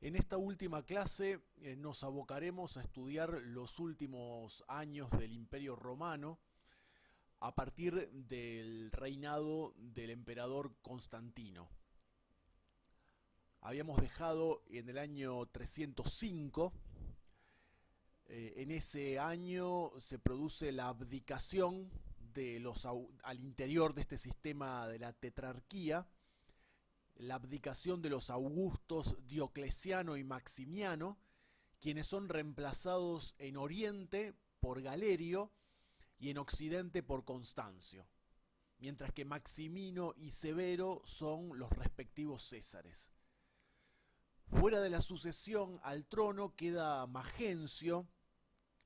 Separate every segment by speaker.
Speaker 1: En esta última clase nos abocaremos a estudiar los últimos años del Imperio Romano a partir del reinado del emperador Constantino. Habíamos dejado en el año 305. En ese año se produce la abdicación al interior de este sistema de la tetrarquía, la abdicación de los augustos Diocleciano y Maximiano, quienes son reemplazados en Oriente por Galerio y en Occidente por Constancio, mientras que Maximino y Severo son los respectivos Césares. Fuera de la sucesión al trono queda Magencio,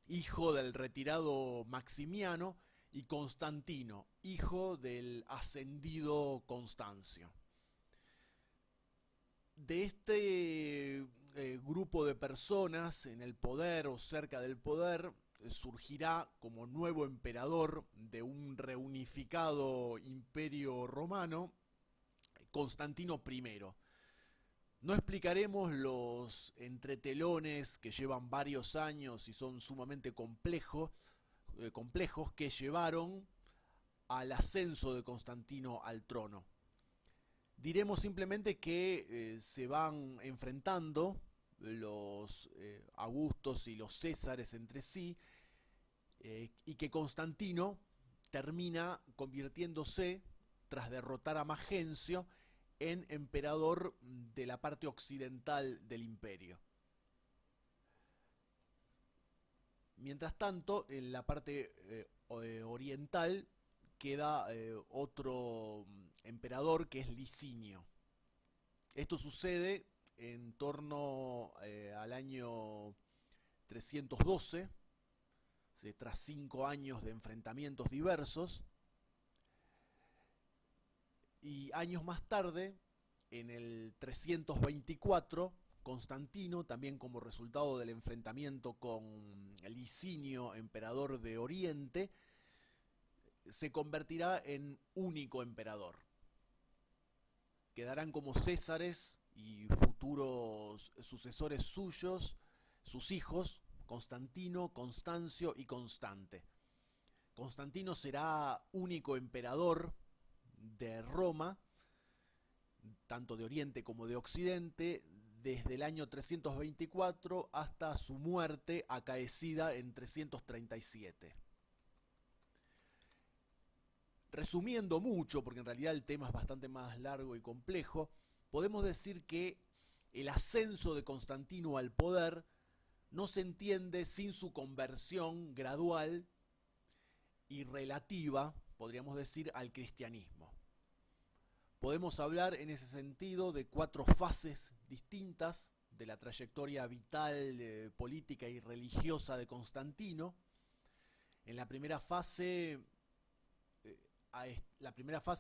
Speaker 1: hijo del retirado Maximiano, y Constantino, hijo del ascendido Constancio. De este grupo de personas en el poder o cerca del poder surgirá como nuevo emperador de un reunificado imperio romano Constantino I. No explicaremos los entretelones que llevan varios años y son sumamente complejos que llevaron al ascenso de Constantino al trono. Diremos simplemente que se van enfrentando los Augustos y los Césares entre sí, y que Constantino termina convirtiéndose, tras derrotar a Magencio, en emperador de la parte occidental del imperio. Mientras tanto, en la parte oriental queda otro emperador que es Licinio. Esto sucede en torno al año 312, tras 5 años de enfrentamientos diversos, y años más tarde, en el 324, Constantino, también como resultado del enfrentamiento con Licinio, emperador de Oriente, se convertirá en único emperador. Quedarán como césares y futuros sucesores suyos, sus hijos, Constantino, Constancio y Constante. Constantino será único emperador de Roma, tanto de Oriente como de Occidente, desde el año 324 hasta su muerte acaecida en 337. Resumiendo mucho, porque en realidad el tema es bastante más largo y complejo, podemos decir que el ascenso de Constantino al poder no se entiende sin su conversión gradual y relativa, podríamos decir, al cristianismo. Podemos hablar en ese sentido de 4 fases distintas de la trayectoria vital, política y religiosa de Constantino. En la primera fase,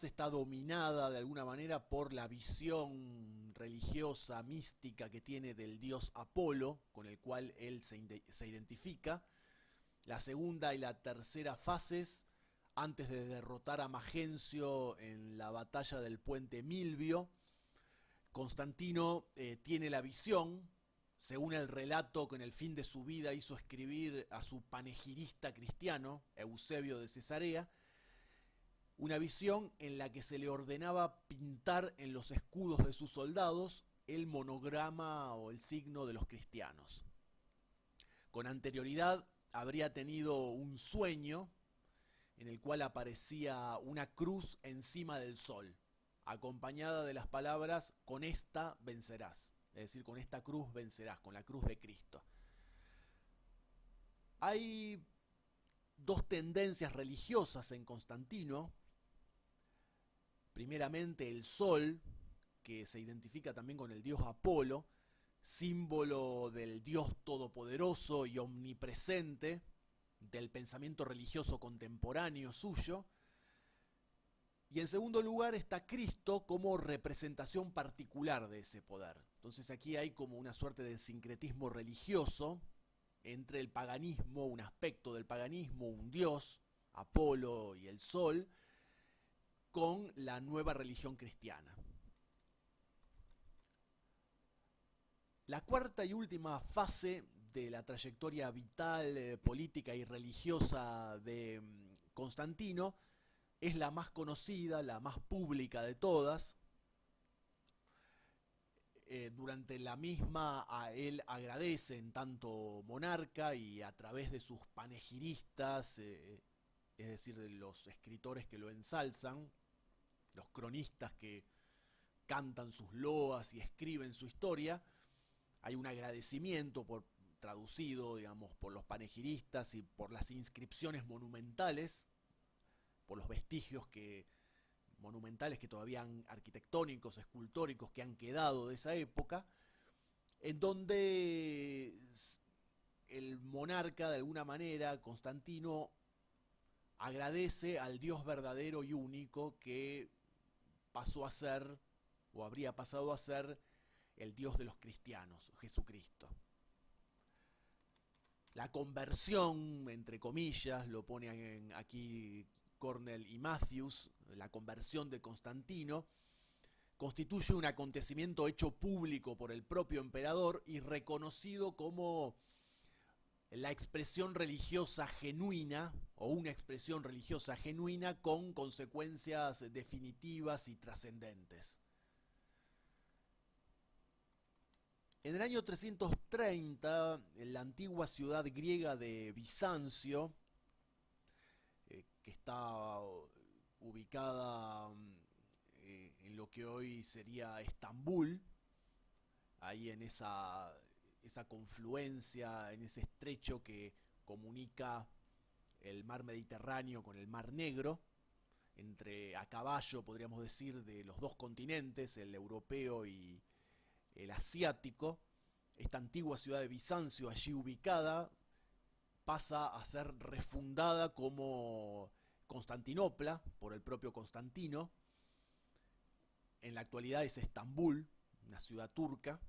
Speaker 1: está dominada de alguna manera por la visión religiosa, mística que tiene del dios Apolo, con el cual él se identifica. La segunda y la tercera fases, antes de derrotar a Magencio en la batalla del puente Milvio, Constantino tiene la visión, según el relato que en el fin de su vida hizo escribir a su panegirista cristiano, Eusebio de Cesarea, una visión en la que se le ordenaba pintar en los escudos de sus soldados el monograma o el signo de los cristianos. Con anterioridad habría tenido un sueño en el cual aparecía una cruz encima del sol, acompañada de las palabras: con esta vencerás, es decir, con esta cruz vencerás, con la cruz de Cristo. Hay 2 tendencias religiosas en Constantino. Primeramente el sol, que se identifica también con el dios Apolo, símbolo del dios todopoderoso y omnipresente del pensamiento religioso contemporáneo suyo. Y en segundo lugar está Cristo como representación particular de ese poder. Entonces aquí hay como una suerte de sincretismo religioso entre el paganismo, un aspecto del paganismo, un dios, Apolo y el sol, con la nueva religión cristiana. La cuarta y última fase de la trayectoria vital, política y religiosa de Constantino es la más conocida, la más pública de todas. Durante la misma a él agradece en tanto monarca y a través de sus panegiristas, es decir, de los escritores que lo ensalzan, los cronistas que cantan sus loas y escriben su historia, hay un agradecimiento traducido, digamos, por los panegiristas y por las inscripciones monumentales, por los vestigios monumentales que todavía arquitectónicos, escultóricos que han quedado de esa época, en donde el monarca, de alguna manera, Constantino, agradece al Dios verdadero y único que pasó a ser, o habría pasado a ser, el Dios de los cristianos, Jesucristo. La conversión, entre comillas, lo pone aquí Cornell y Matthews, la conversión de Constantino, constituye un acontecimiento hecho público por el propio emperador y reconocido como la expresión religiosa genuina, o una expresión religiosa genuina con consecuencias definitivas y trascendentes. En el año 330, en la antigua ciudad griega de Bizancio, que está ubicada en lo que hoy sería Estambul, ahí en esa confluencia, en ese estrecho que comunica el mar Mediterráneo con el mar Negro, a caballo, podríamos decir, de los dos continentes, el europeo y el asiático. Esta antigua ciudad de Bizancio, allí ubicada, pasa a ser refundada como Constantinopla por el propio Constantino. En la actualidad es Estambul, una ciudad turca.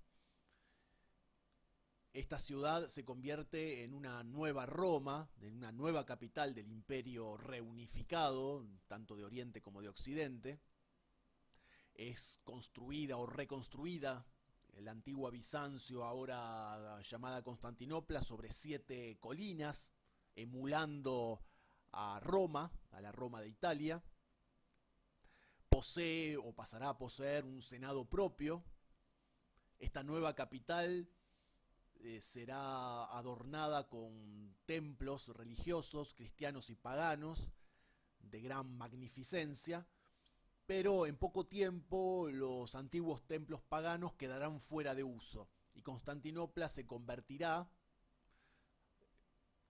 Speaker 1: Esta ciudad se convierte en una nueva Roma, en una nueva capital del imperio reunificado, tanto de Oriente como de Occidente. Es construida o reconstruida la antigua Bizancio, ahora llamada Constantinopla, sobre 7 colinas, emulando a Roma, a la Roma de Italia. Posee o pasará a poseer un senado propio. Esta nueva capital será adornada con templos religiosos, cristianos y paganos, de gran magnificencia, pero en poco tiempo los antiguos templos paganos quedarán fuera de uso y Constantinopla se convertirá,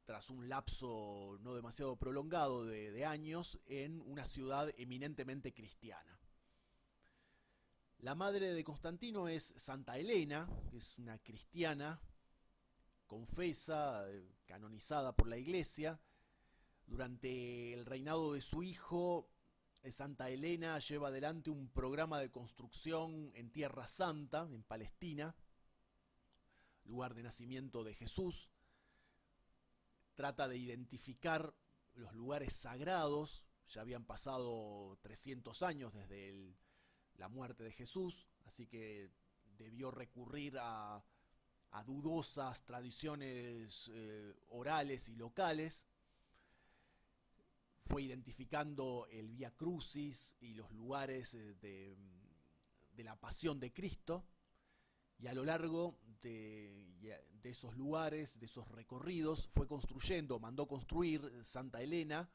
Speaker 1: tras un lapso no demasiado prolongado de años, en una ciudad eminentemente cristiana. La madre de Constantino es Santa Elena, que es una cristiana confesa, canonizada por la Iglesia. Durante el reinado de su hijo, Santa Elena lleva adelante un programa de construcción en Tierra Santa, en Palestina, lugar de nacimiento de Jesús. Trata de identificar los lugares sagrados. Ya habían pasado 300 años desde la muerte de Jesús, así que debió recurrir a dudosas tradiciones orales y locales. Fue identificando el Vía Crucis y los lugares de la pasión de Cristo, y a lo largo de esos lugares, de esos recorridos, mandó construir Santa Elena,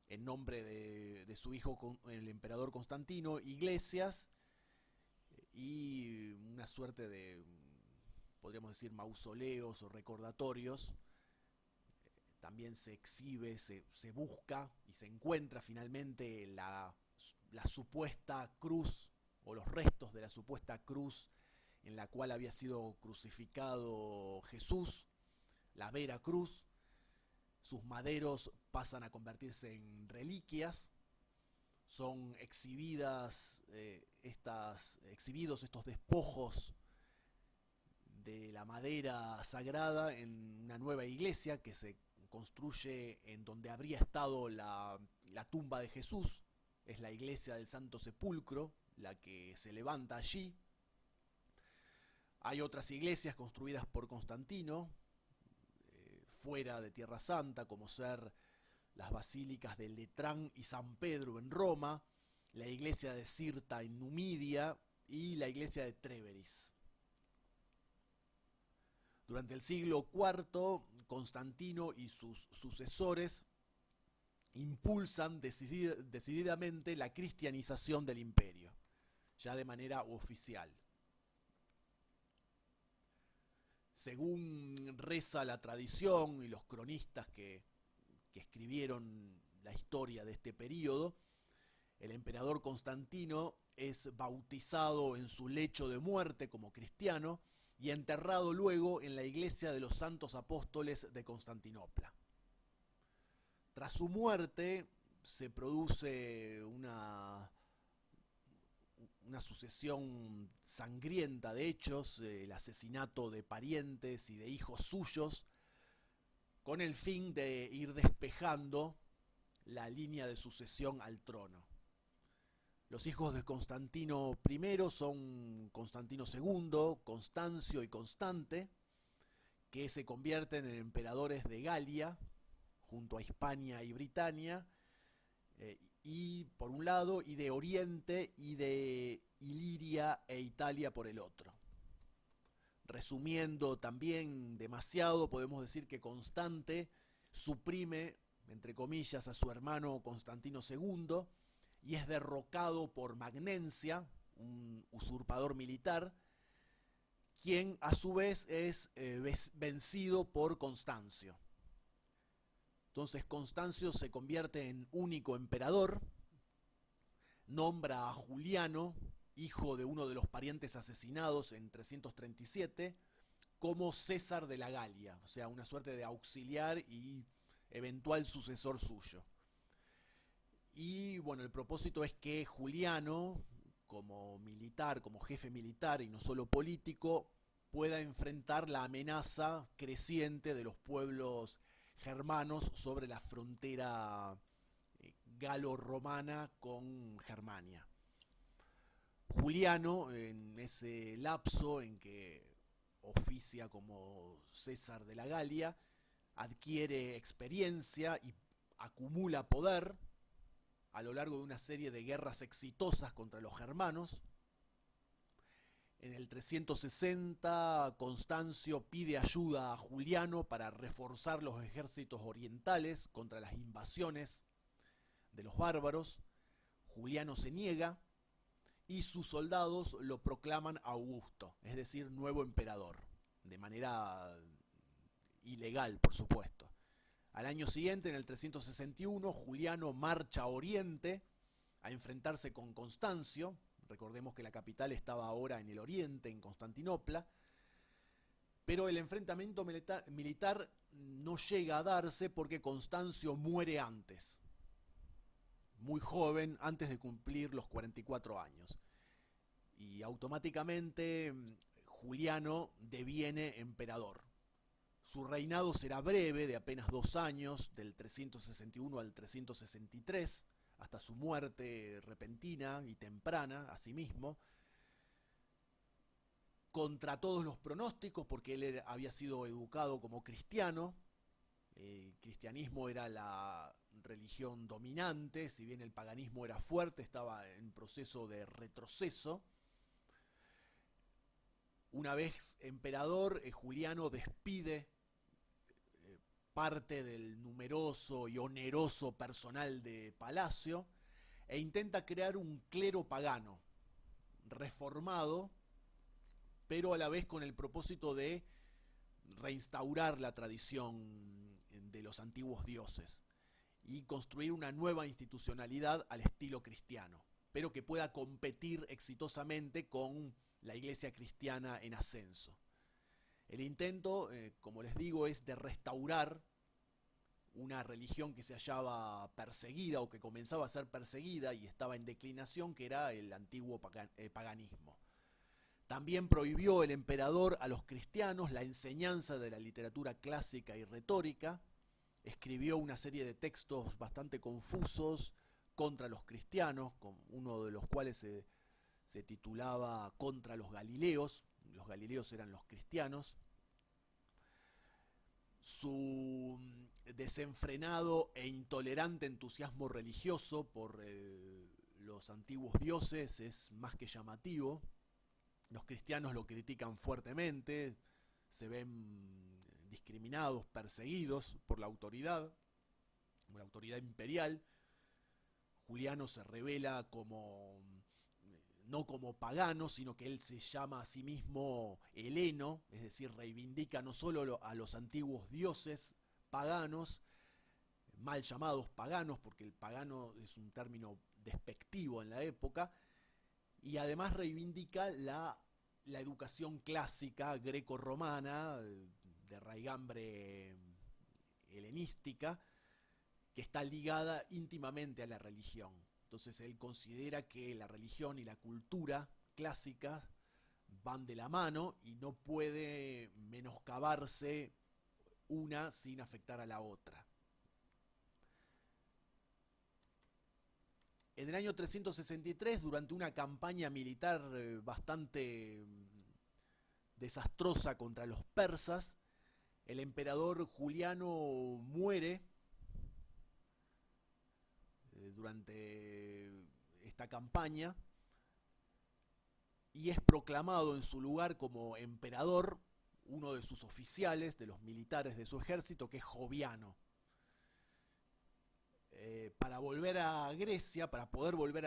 Speaker 1: en nombre de su hijo, el emperador Constantino, iglesias y una suerte de, podríamos decir, mausoleos o recordatorios. También se exhibe, se busca y se encuentra finalmente la supuesta cruz, o los restos de la supuesta cruz en la cual había sido crucificado Jesús, la Vera Cruz. Sus maderos pasan a convertirse en reliquias. Son exhibidos estos despojos de la madera sagrada en una nueva iglesia que se construye en donde habría estado la tumba de Jesús. Es la iglesia del Santo Sepulcro la que se levanta allí. Hay otras iglesias construidas por Constantino, fuera de Tierra Santa, como ser las basílicas de Letrán y San Pedro en Roma, la iglesia de Cirta en Numidia y la iglesia de Tréveris. Durante el siglo IV, Constantino y sus sucesores impulsan decididamente la cristianización del imperio, ya de manera oficial. Según reza la tradición y los cronistas que escribieron la historia de este período, el emperador Constantino es bautizado en su lecho de muerte como cristiano y enterrado luego en la iglesia de los Santos Apóstoles de Constantinopla. Tras su muerte se produce una sucesión sangrienta de hechos, el asesinato de parientes y de hijos suyos, con el fin de ir despejando la línea de sucesión al trono. Los hijos de Constantino I son Constantino II, Constancio y Constante, que se convierten en emperadores de Galia, junto a Hispania y Britania, y por un lado, y de Oriente y de Iliria e Italia por el otro. Resumiendo también demasiado, podemos decir que Constante suprime, entre comillas, a su hermano Constantino II y es derrocado por Magnencia, un usurpador militar, quien a su vez es vencido por Constancio. Entonces Constancio se convierte en único emperador, nombra a Juliano, hijo de uno de los parientes asesinados en 337, como César de la Galia, o sea, una suerte de auxiliar y eventual sucesor suyo. Y bueno, el propósito es que Juliano, como militar, como jefe militar y no solo político, pueda enfrentar la amenaza creciente de los pueblos germanos sobre la frontera galo-romana con Germania. Juliano, en ese lapso en que oficia como César de la Galia, adquiere experiencia y acumula poder a lo largo de una serie de guerras exitosas contra los germanos. En el 360, Constancio pide ayuda a Juliano para reforzar los ejércitos orientales contra las invasiones de los bárbaros. Juliano se niega y sus soldados lo proclaman Augusto, es decir, nuevo emperador, de manera ilegal, por supuesto. Al año siguiente, en el 361, Juliano marcha a Oriente a enfrentarse con Constancio. Recordemos que la capital estaba ahora en el oriente, en Constantinopla, pero el enfrentamiento militar no llega a darse porque Constancio muere antes, muy joven, antes de cumplir los 44 años. Y automáticamente Juliano deviene emperador. Su reinado será breve, de apenas 2 años, del 361 al 363, hasta su muerte repentina y temprana, asimismo, contra todos los pronósticos, porque él había sido educado como cristiano. El cristianismo era la religión dominante, si bien el paganismo era fuerte, estaba en proceso de retroceso. Una vez emperador, Juliano despide parte del numeroso y oneroso personal de palacio e intenta crear un clero pagano, reformado, pero a la vez con el propósito de reinstaurar la tradición de los antiguos dioses y construir una nueva institucionalidad al estilo cristiano, pero que pueda competir exitosamente con la iglesia cristiana en ascenso. El intento, como les digo, es de restaurar una religión que se hallaba perseguida o que comenzaba a ser perseguida y estaba en declinación, que era el antiguo paganismo. También prohibió el emperador a los cristianos la enseñanza de la literatura clásica y retórica. Escribió una serie de textos bastante confusos contra los cristianos, uno de los cuales se titulaba Contra los Galileos. Los galileos eran los cristianos. Su desenfrenado e intolerante entusiasmo religioso por los antiguos dioses es más que llamativo. Los cristianos lo critican fuertemente, se ven discriminados, perseguidos por la autoridad imperial. Juliano se revela como, no como pagano, sino que él se llama a sí mismo heleno, es decir, reivindica no solo a los antiguos dioses paganos, mal llamados paganos, porque el pagano es un término despectivo en la época, y además reivindica la educación clásica greco-romana, de raigambre helenística, que está ligada íntimamente a la religión. Entonces él considera que la religión y la cultura clásica van de la mano y no puede menoscabarse una sin afectar a la otra. En el año 363, durante una campaña militar bastante desastrosa contra los persas, el emperador Juliano muere durante esta campaña y es proclamado en su lugar como emperador uno de sus oficiales, de los militares de su ejército, que es Joviano. Para volver a Grecia, para poder volver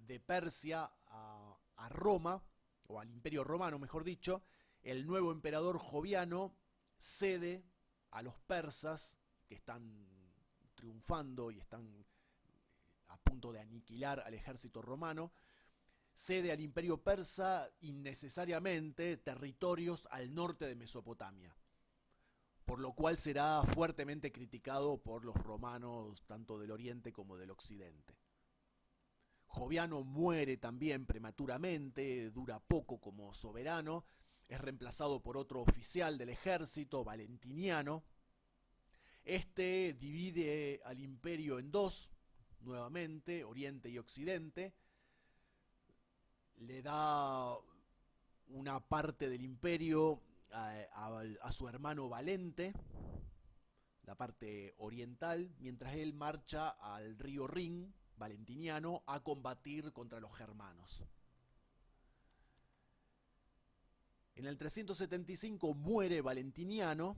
Speaker 1: de Persia a Roma, o al Imperio Romano, mejor dicho, el nuevo emperador Joviano cede a los persas, que están triunfando y están a punto de aniquilar al ejército romano, cede al imperio persa innecesariamente territorios al norte de Mesopotamia, por lo cual será fuertemente criticado por los romanos tanto del oriente como del occidente. Joviano muere también prematuramente, dura poco como soberano, es reemplazado por otro oficial del ejército, Valentiniano. Este divide al imperio en dos, nuevamente, Oriente y Occidente. Le da una parte del imperio a su hermano Valente, la parte oriental, mientras él marcha al río Rin, Valentiniano, a combatir contra los germanos. En el 375 muere Valentiniano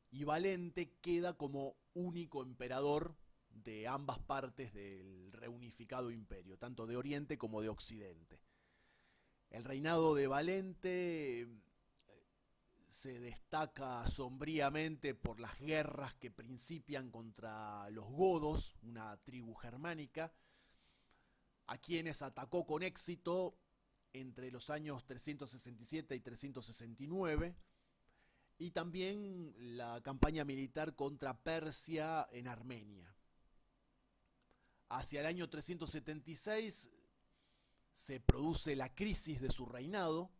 Speaker 1: y Valente queda como único emperador de ambas partes del reunificado imperio, tanto de Oriente como de Occidente. El reinado de Valente se destaca sombríamente por las guerras que principian contra los godos, una tribu germánica, a quienes atacó con éxito entre los años 367 y 369, y también la campaña militar contra Persia en Armenia. Hacia el año 376 se produce la crisis de su reinado,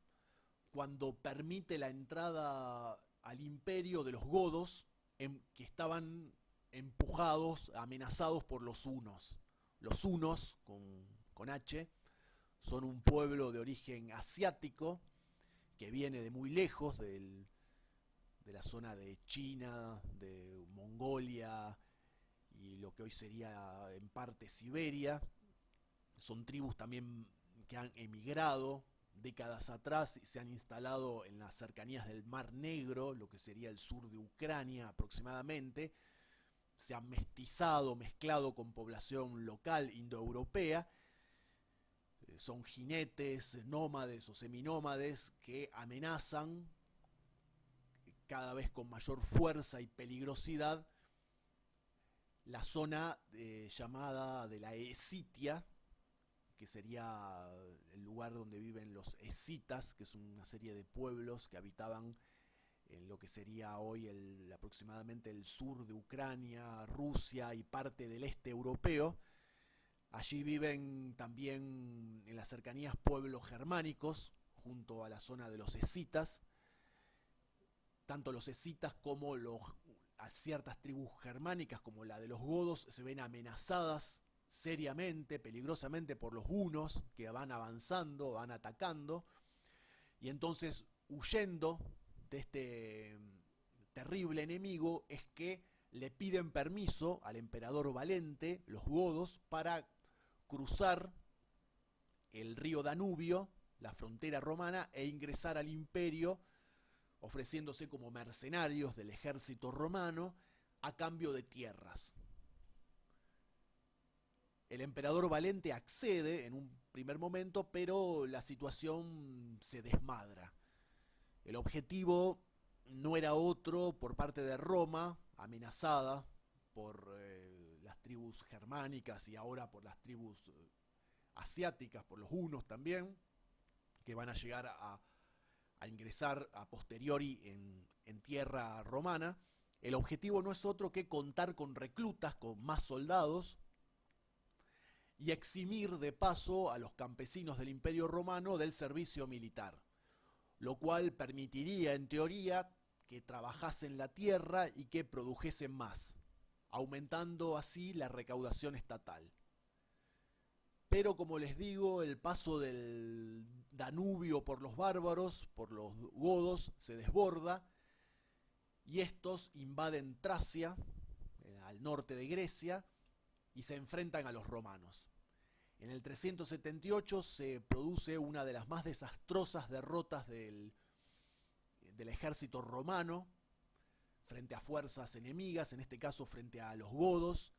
Speaker 1: cuando permite la entrada al imperio de los godos, que estaban empujados, amenazados por los hunos. Los hunos, con H, son un pueblo de origen asiático que viene de muy lejos, de la zona de China, de Mongolia y lo que hoy sería en parte Siberia. Son tribus también que han emigrado décadas atrás y se han instalado en las cercanías del Mar Negro, lo que sería el sur de Ucrania aproximadamente. Se han mezclado con población local indoeuropea. Son jinetes, nómades o seminómades que amenazan cada vez con mayor fuerza y peligrosidad la zona llamada de la Escitia, que sería el lugar donde viven los escitas, que es una serie de pueblos que habitaban en lo que sería hoy aproximadamente el sur de Ucrania, Rusia y parte del este europeo. Allí viven también en las cercanías pueblos germánicos, junto a la zona de los escitas. Tanto los escitas como a ciertas tribus germánicas, como la de los godos, se ven amenazadas seriamente, peligrosamente por los hunos que van avanzando, van atacando, y entonces huyendo de este terrible enemigo es que le piden permiso al emperador Valente, los godos, para cruzar el río Danubio, la frontera romana, e ingresar al imperio, ofreciéndose como mercenarios del ejército romano a cambio de tierras. El emperador Valente accede en un primer momento, pero la situación se desmadra. El objetivo no era otro por parte de Roma, amenazada por las tribus germánicas y ahora por las tribus asiáticas, por los hunos también, que van a llegar a ingresar a posteriori en tierra romana. El objetivo no es otro que contar con reclutas, con más soldados, y eximir de paso a los campesinos del Imperio Romano del servicio militar, lo cual permitiría, en teoría, que trabajasen la tierra y que produjesen más, aumentando así la recaudación estatal. Pero como les digo, el paso del Danubio por los bárbaros, por los godos, se desborda y estos invaden Tracia, al norte de Grecia, y se enfrentan a los romanos. En el 378 se produce una de las más desastrosas derrotas del ejército romano frente a fuerzas enemigas, en este caso frente a los godos,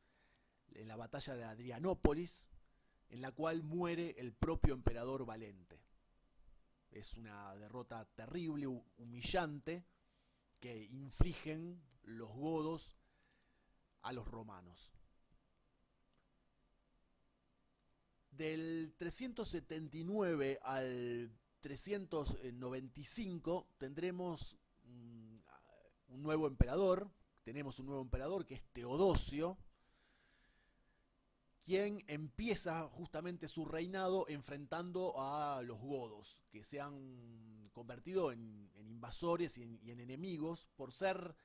Speaker 1: en la batalla de Adrianópolis, en la cual muere el propio emperador Valente. Es una derrota terrible, humillante, que infligen los godos a los romanos. Del 379 al 395 tendremos un nuevo emperador. Tenemos un nuevo emperador que es Teodosio, quien empieza justamente su reinado enfrentando a los godos, que se han convertido en invasores y en enemigos por ser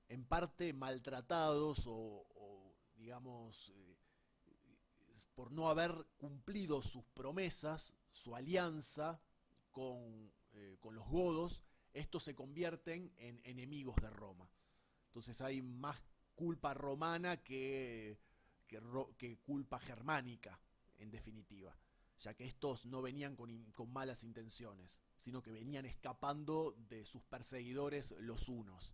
Speaker 1: en parte maltratados o digamos, por no haber cumplido sus promesas, su alianza con los godos. Estos se convierten en enemigos de Roma. Entonces hay más culpa romana que culpa germánica, en definitiva, ya que estos no venían con malas intenciones, sino que venían escapando de sus perseguidores los hunos.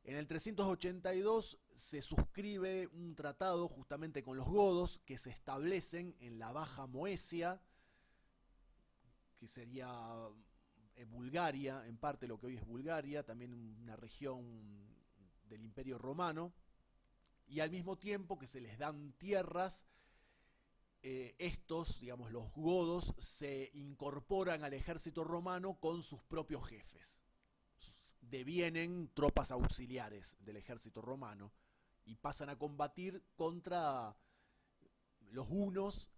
Speaker 1: En el 382 se suscribe un tratado justamente con los godos que se establecen en la Baja Moesia, que sería Bulgaria, en parte lo que hoy es Bulgaria, también una región del Imperio Romano, y al mismo tiempo que se les dan tierras, estos, digamos, los godos, se incorporan al ejército romano con sus propios jefes. Devienen tropas auxiliares del ejército romano y pasan a combatir contra los hunos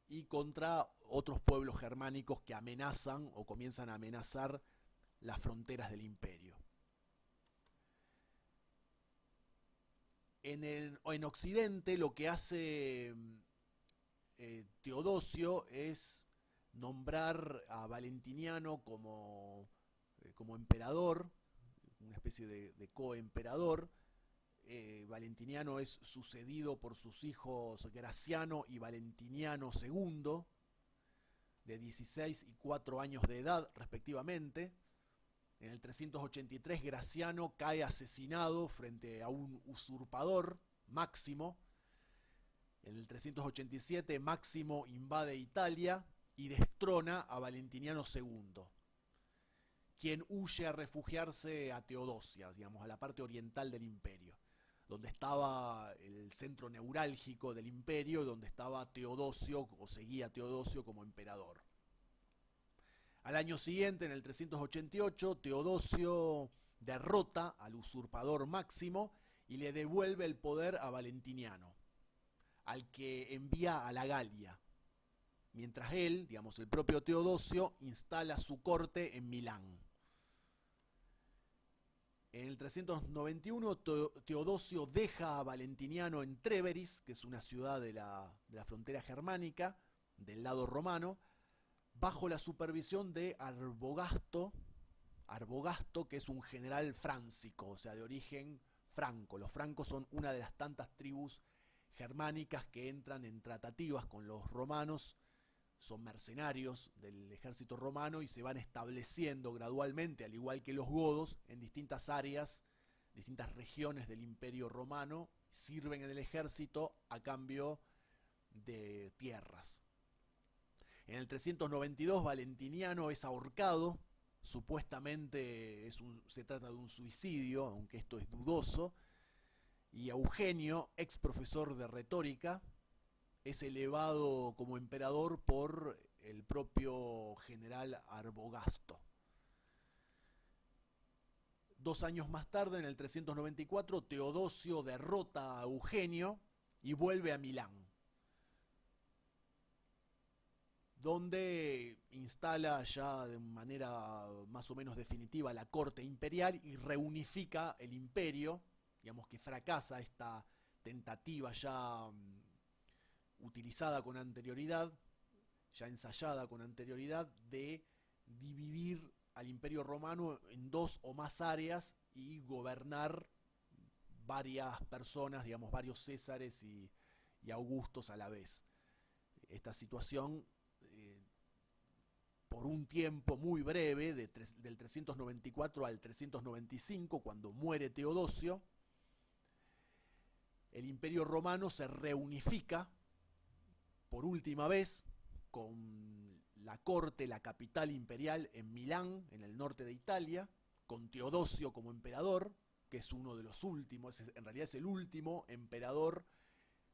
Speaker 1: y contra otros pueblos germánicos que amenazan o comienzan a amenazar las fronteras del imperio. En Occidente lo que hace Teodosio es nombrar a Valentiniano como emperador, una especie de coemperador. Valentiniano es sucedido por sus hijos Graciano y Valentiniano II, de 16 y 4 años de edad respectivamente. En el 383 Graciano cae asesinado frente a un usurpador, Máximo. En el 387 Máximo invade Italia y destrona a Valentiniano II, quien huye a refugiarse a Teodosia, digamos, a la parte oriental del imperio, donde estaba el centro neurálgico del imperio, donde estaba Teodosio, o seguía Teodosio como emperador. Al año siguiente, en el 388, Teodosio derrota al usurpador Máximo y le devuelve el poder a Valentiniano, al que envía a la Galia, mientras él, digamos, el propio Teodosio, instala su corte en Milán. En el 391 Teodosio deja a Valentiniano en Treveris, que es una ciudad de la frontera germánica, del lado romano, bajo la supervisión de Arbogasto, que es un general francico, o sea, de origen franco. Los francos son una de las tantas tribus germánicas que entran en tratativas con los romanos, son mercenarios del ejército romano y se van estableciendo gradualmente, al igual que los godos, en distintas áreas, distintas regiones del Imperio Romano, sirven en el ejército a cambio de tierras. En el 392 Valentiniano es ahorcado, supuestamente se trata de un suicidio, aunque esto es dudoso, y Eugenio, ex profesor de retórica, es elevado como emperador por el propio general Arbogasto. 2 años más tarde, en el 394, Teodosio derrota a Eugenio y vuelve a Milán, donde instala ya de manera más o menos definitiva la corte imperial y reunifica el imperio. Digamos que fracasa esta tentativa ya utilizada con anterioridad, ya ensayada con anterioridad, de dividir al Imperio Romano en 2 o más áreas y gobernar varias personas, digamos varios Césares y Augustos a la vez. Esta situación, por un tiempo muy breve, del 394 al 395, cuando muere Teodosio, el Imperio Romano se reunifica por última vez con la corte, la capital imperial en Milán, en el norte de Italia, con Teodosio como emperador, que es uno de los últimos, en realidad es el último emperador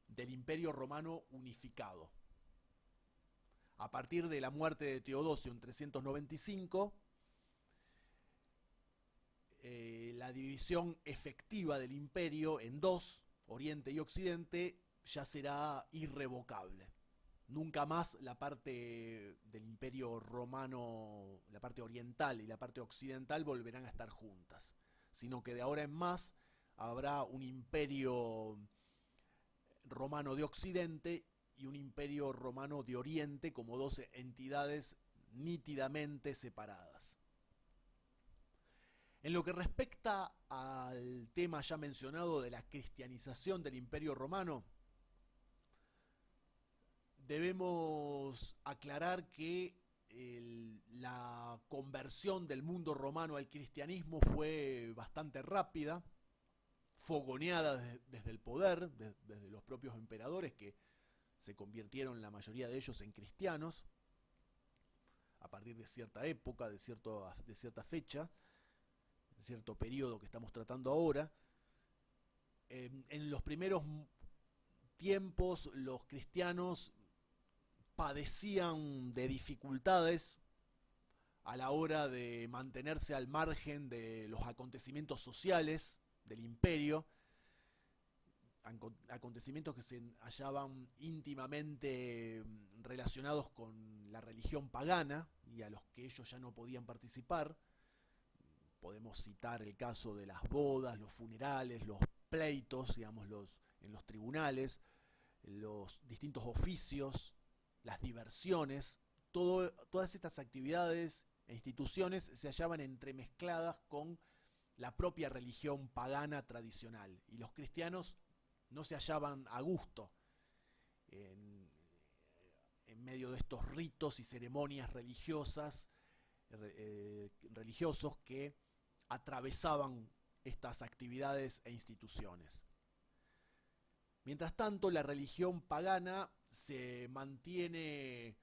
Speaker 1: del Imperio Romano unificado. A partir de la muerte de Teodosio en 395, la división efectiva del imperio en 2, Oriente y Occidente, ya será irrevocable. Nunca más la parte del Imperio Romano, la parte oriental y la parte occidental volverán a estar juntas, sino que de ahora en más habrá un imperio romano de Occidente y un imperio romano de Oriente como 2 entidades nítidamente separadas. En lo que respecta al tema ya mencionado de la cristianización del Imperio Romano, debemos aclarar que la conversión del mundo romano al cristianismo fue bastante rápida, fogoneada desde el poder, desde los propios emperadores, que se convirtieron la mayoría de ellos en cristianos a partir de cierta época, de cierta fecha, de cierto periodo que estamos tratando ahora. En los primeros tiempos los cristianos padecían de dificultades a la hora de mantenerse al margen de los acontecimientos sociales del imperio, acontecimientos que se hallaban íntimamente relacionados con la religión pagana y a los que ellos ya no podían participar. Podemos citar el caso de las bodas, los funerales, los pleitos, digamos, en los tribunales, los distintos oficios, las diversiones. Todas estas actividades e instituciones se hallaban entremezcladas con la propia religión pagana tradicional, y los cristianos no se hallaban a gusto en medio de estos ritos y ceremonias religiosos que atravesaban estas actividades e instituciones. Mientras tanto, la religión pagana se mantiene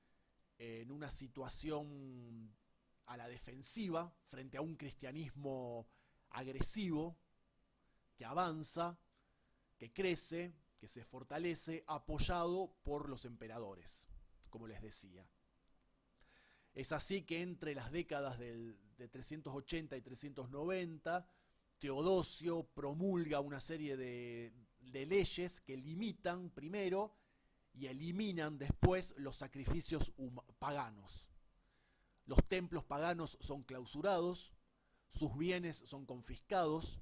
Speaker 1: en una situación a la defensiva frente a un cristianismo agresivo que avanza, que crece, que se fortalece, apoyado por los emperadores, como les decía. Es así que entre las décadas de 380 y 390, Teodosio promulga una serie de leyes que limitan primero y eliminan después los sacrificios paganos. Los templos paganos son clausurados, sus bienes son confiscados,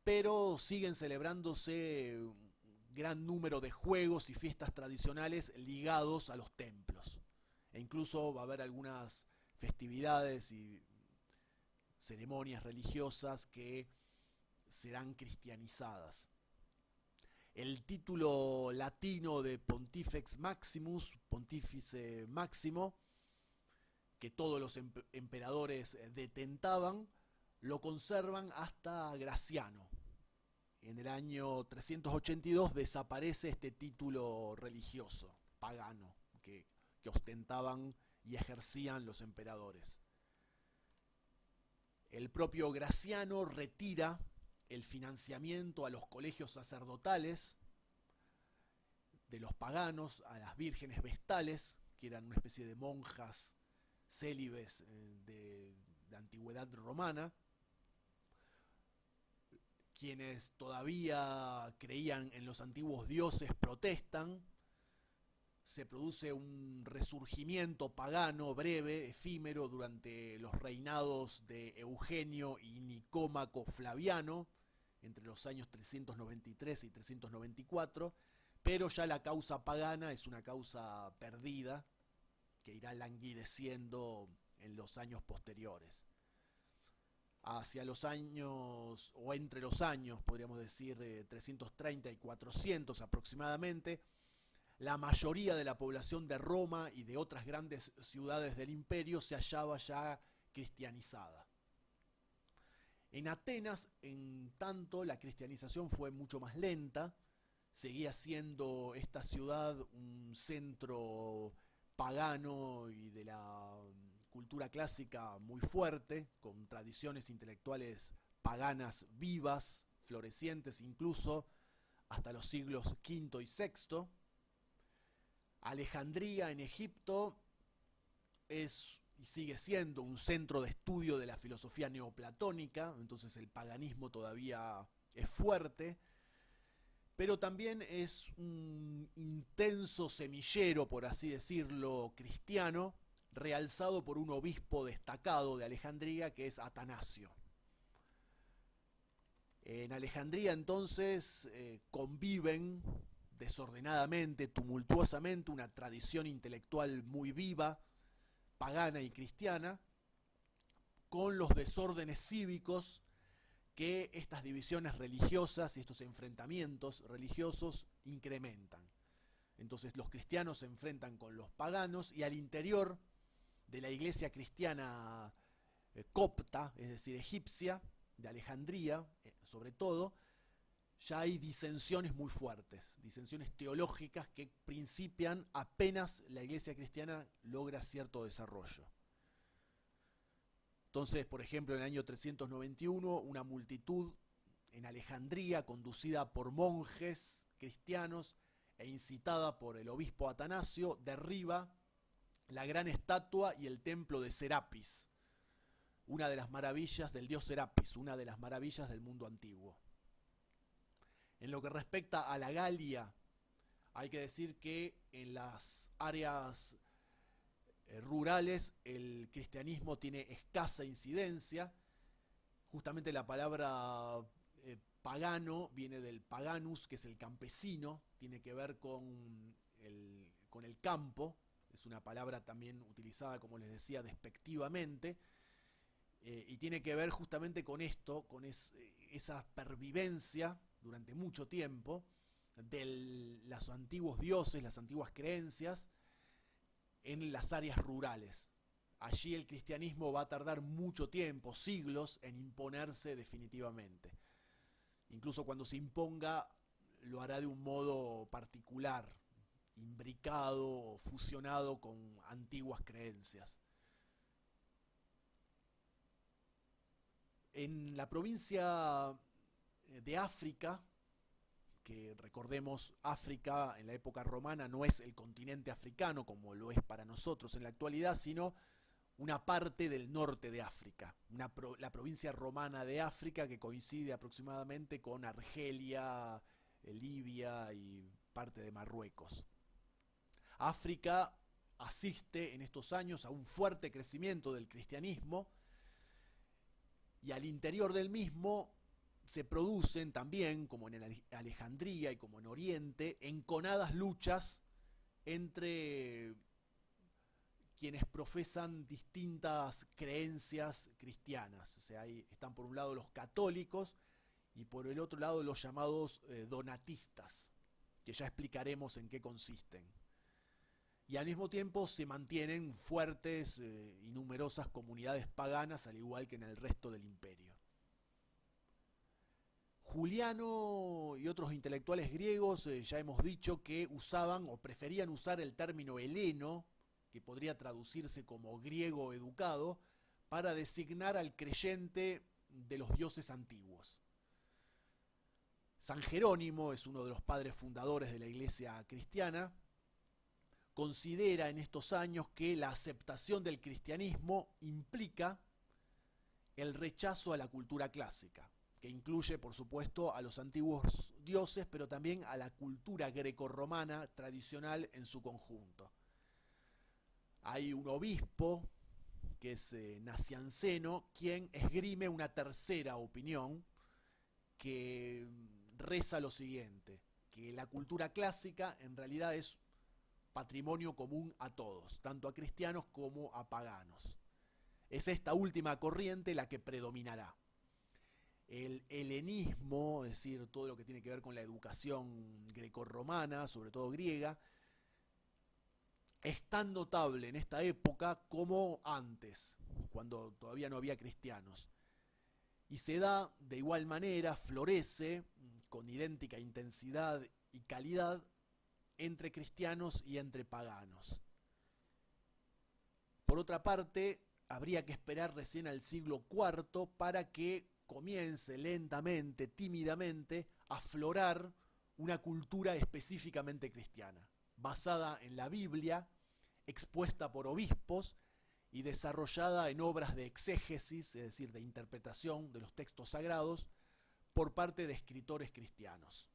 Speaker 1: pero siguen celebrándose un gran número de juegos y fiestas tradicionales ligados a los templos. E incluso va a haber algunas festividades y ceremonias religiosas que serán cristianizadas. El título latino de Pontifex Maximus, Pontífice Máximo, que todos los emperadores detentaban, lo conservan hasta Graciano. En el año 382 desaparece este título religioso, pagano, que ostentaban y ejercían los emperadores. El propio Graciano retira el financiamiento a los colegios sacerdotales de los paganos, a las vírgenes vestales, que eran una especie de monjas célibes de antigüedad romana. Quienes todavía creían en los antiguos dioses protestan. Se produce un resurgimiento pagano breve, efímero, durante los reinados de Eugenio y Nicómaco Flaviano, entre los años 393 y 394, pero ya la causa pagana es una causa perdida que irá languideciendo en los años posteriores. Hacia los años, o entre los años, podríamos decir, 330 y 400 aproximadamente, la mayoría de la población de Roma y de otras grandes ciudades del imperio se hallaba ya cristianizada. En Atenas, en tanto, la cristianización fue mucho más lenta. Seguía siendo esta ciudad un centro pagano y de la cultura clásica muy fuerte, con tradiciones intelectuales paganas vivas, florecientes incluso hasta los siglos V y VI. Alejandría en Egipto es y sigue siendo un centro de estudio de la filosofía neoplatónica, entonces el paganismo todavía es fuerte, pero también es un intenso semillero, por así decirlo, cristiano, realzado por un obispo destacado de Alejandría que es Atanasio. En Alejandría entonces conviven desordenadamente, tumultuosamente, una tradición intelectual muy viva, pagana y cristiana, con los desórdenes cívicos que estas divisiones religiosas y estos enfrentamientos religiosos incrementan. Entonces los cristianos se enfrentan con los paganos y al interior de la iglesia cristiana copta, es decir, egipcia, de Alejandría, sobre todo, ya hay disensiones muy fuertes, disensiones teológicas que principian apenas la iglesia cristiana logra cierto desarrollo. Entonces, por ejemplo, en el año 391, una multitud en Alejandría, conducida por monjes cristianos e incitada por el obispo Atanasio, derriba la gran estatua y el templo de Serapis, una de las maravillas del dios Serapis, una de las maravillas del mundo antiguo. En lo que respecta a la Galia, hay que decir que en las áreas rurales el cristianismo tiene escasa incidencia. Justamente la palabra pagano viene del paganus, que es el campesino, tiene que ver con el campo, es una palabra también utilizada, como les decía, despectivamente, y tiene que ver justamente con esto, con esa pervivencia durante mucho tiempo de los antiguos dioses, las antiguas creencias en las áreas rurales. Allí el cristianismo va a tardar mucho tiempo, siglos, en imponerse definitivamente. Incluso cuando se imponga, lo hará de un modo particular, imbricado, fusionado con antiguas creencias. En la provincia de África, que recordemos, África en la época romana no es el continente africano como lo es para nosotros en la actualidad, sino una parte del norte de África, la provincia romana de África que coincide aproximadamente con Argelia, Libia y parte de Marruecos. África asiste en estos años a un fuerte crecimiento del cristianismo y al interior del mismo se producen también, como en Alejandría y como en Oriente, enconadas luchas entre quienes profesan distintas creencias cristianas. O sea, ahí están por un lado los católicos y por el otro lado los llamados donatistas, que ya explicaremos en qué consisten. Y al mismo tiempo se mantienen fuertes y numerosas comunidades paganas, al igual que en el resto del imperio. Juliano y otros intelectuales griegos ya hemos dicho que usaban o preferían usar el término heleno, que podría traducirse como griego educado, para designar al creyente de los dioses antiguos. San Jerónimo es uno de los padres fundadores de la Iglesia cristiana. Considera en estos años que la aceptación del cristianismo implica el rechazo a la cultura clásica, que incluye, por supuesto, a los antiguos dioses, pero también a la cultura grecorromana tradicional en su conjunto. Hay un obispo, que es Nacianceno, quien esgrime una tercera opinión que reza lo siguiente, que la cultura clásica en realidad es patrimonio común a todos, tanto a cristianos como a paganos. Es esta última corriente la que predominará. El helenismo, es decir, todo lo que tiene que ver con la educación grecorromana, sobre todo griega, es tan notable en esta época como antes, cuando todavía no había cristianos. Y se da de igual manera, florece con idéntica intensidad y calidad entre cristianos y entre paganos. Por otra parte, habría que esperar recién al siglo IV para que comience lentamente, tímidamente, a aflorar una cultura específicamente cristiana, basada en la Biblia, expuesta por obispos y desarrollada en obras de exégesis, es decir, de interpretación de los textos sagrados, por parte de escritores cristianos.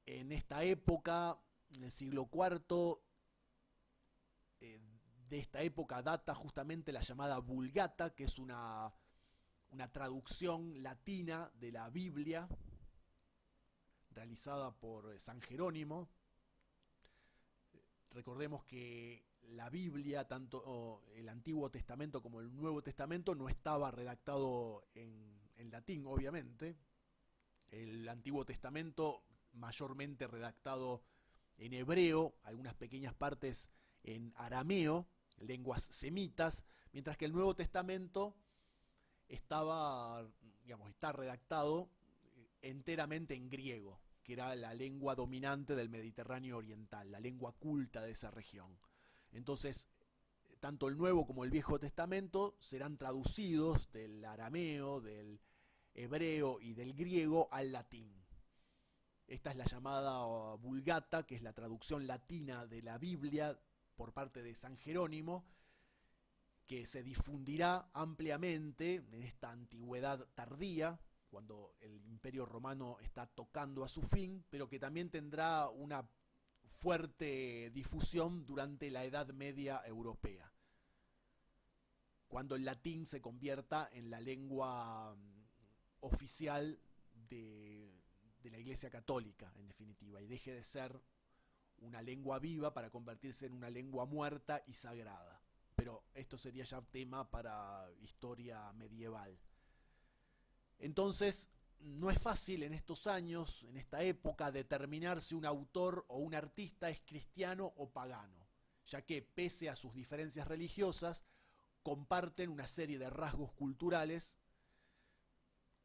Speaker 1: En esta época, en el siglo IV, de esta época data justamente la llamada Vulgata, que es una traducción latina de la Biblia, realizada por San Jerónimo. Recordemos que la Biblia, tanto el Antiguo Testamento como el Nuevo Testamento, no estaba redactado en latín, obviamente. El Antiguo Testamento mayormente redactado en hebreo, algunas pequeñas partes en arameo, lenguas semitas, mientras que el Nuevo Testamento está redactado enteramente en griego, que era la lengua dominante del Mediterráneo oriental, la lengua culta de esa región. Entonces, tanto el Nuevo como el Viejo Testamento serán traducidos del arameo, del hebreo y del griego al latín. Esta es la llamada Vulgata, que es la traducción latina de la Biblia por parte de San Jerónimo, que se difundirá ampliamente en esta antigüedad tardía, cuando el Imperio Romano está tocando a su fin, pero que también tendrá una fuerte difusión durante la Edad Media europea, cuando el latín se convierta en la lengua oficial de la Iglesia Católica, en definitiva, y deje de ser una lengua viva para convertirse en una lengua muerta y sagrada. Pero esto sería ya tema para historia medieval. Entonces, no es fácil en estos años, en esta época, determinar si un autor o un artista es cristiano o pagano, ya que pese a sus diferencias religiosas, comparten una serie de rasgos culturales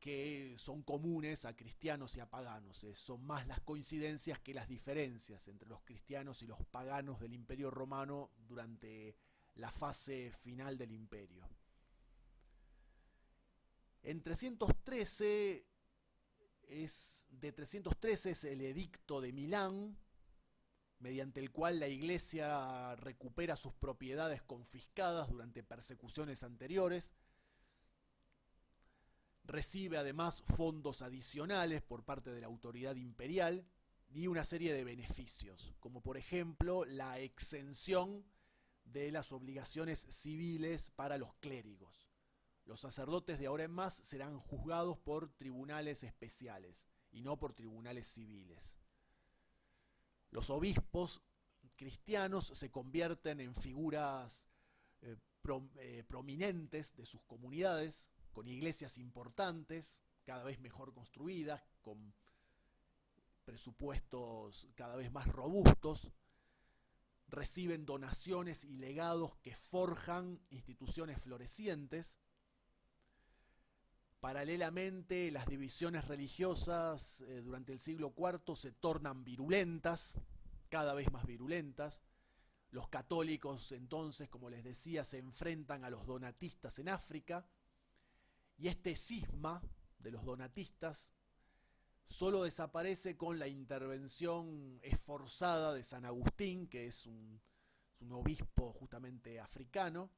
Speaker 1: que son comunes a cristianos y a paganos. Son más las coincidencias que las diferencias entre los cristianos y los paganos del Imperio Romano durante la fase final del imperio. En 313 es el Edicto de Milán, mediante el cual la Iglesia recupera sus propiedades confiscadas durante persecuciones anteriores. Recibe además fondos adicionales por parte de la autoridad imperial y una serie de beneficios, como por ejemplo la exención de las obligaciones civiles para los clérigos. Los sacerdotes de ahora en más serán juzgados por tribunales especiales y no por tribunales civiles. Los obispos cristianos se convierten en figuras prominentes de sus comunidades, con iglesias importantes, cada vez mejor construidas, con presupuestos cada vez más robustos, reciben donaciones y legados que forjan instituciones florecientes. Paralelamente, las divisiones religiosas durante el siglo IV se tornan virulentas, cada vez más virulentas. Los católicos entonces, como les decía, se enfrentan a los donatistas en África, y este cisma de los donatistas solo desaparece con la intervención esforzada de San Agustín, que es un obispo justamente africano,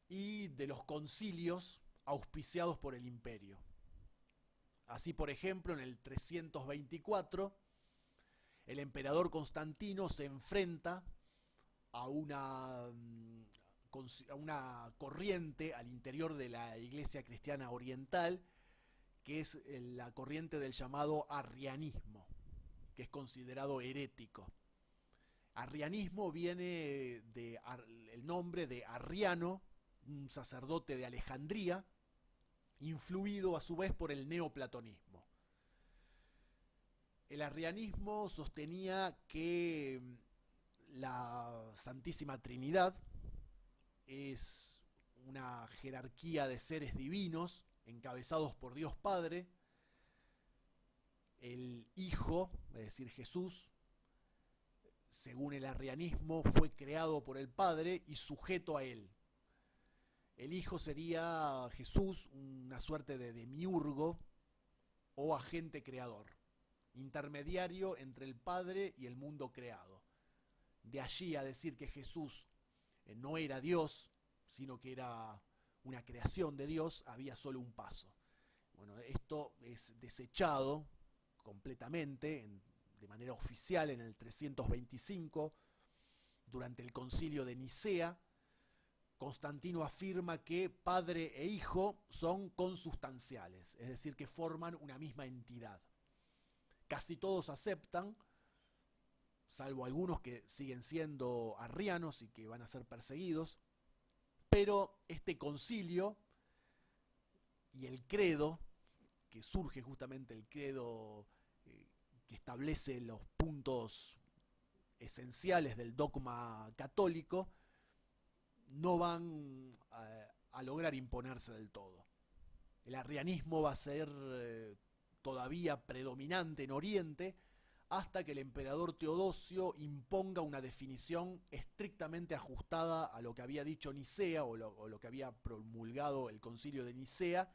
Speaker 1: y de los concilios auspiciados por el imperio. Así, por ejemplo, en el 324, el emperador Constantino se enfrenta a una corriente al interior de la Iglesia cristiana oriental, que es la corriente del llamado arrianismo, que es considerado herético. Arrianismo viene del nombre de Arriano, un sacerdote de Alejandría, influido a su vez por el neoplatonismo. El arrianismo sostenía que la Santísima Trinidad es una jerarquía de seres divinos encabezados por Dios Padre. El Hijo, es decir, Jesús, según el arrianismo, fue creado por el Padre y sujeto a Él. El Hijo sería Jesús, una suerte de demiurgo o agente creador, intermediario entre el Padre y el mundo creado. De allí a decir que Jesús no era Dios, sino que era una creación de Dios, había solo un paso. Bueno, esto es desechado completamente, de manera oficial, en el 325, durante el concilio de Nicea. Constantino afirma que Padre e Hijo son consustanciales, es decir, que forman una misma entidad. Casi todos aceptan, salvo algunos que siguen siendo arrianos y que van a ser perseguidos, pero este concilio y el credo, que surge justamente el credo que establece los puntos esenciales del dogma católico, no van a lograr imponerse del todo. El arrianismo va a ser todavía predominante en Oriente hasta que el emperador Teodosio imponga una definición estrictamente ajustada a lo que había dicho Nicea o lo que había promulgado el concilio de Nicea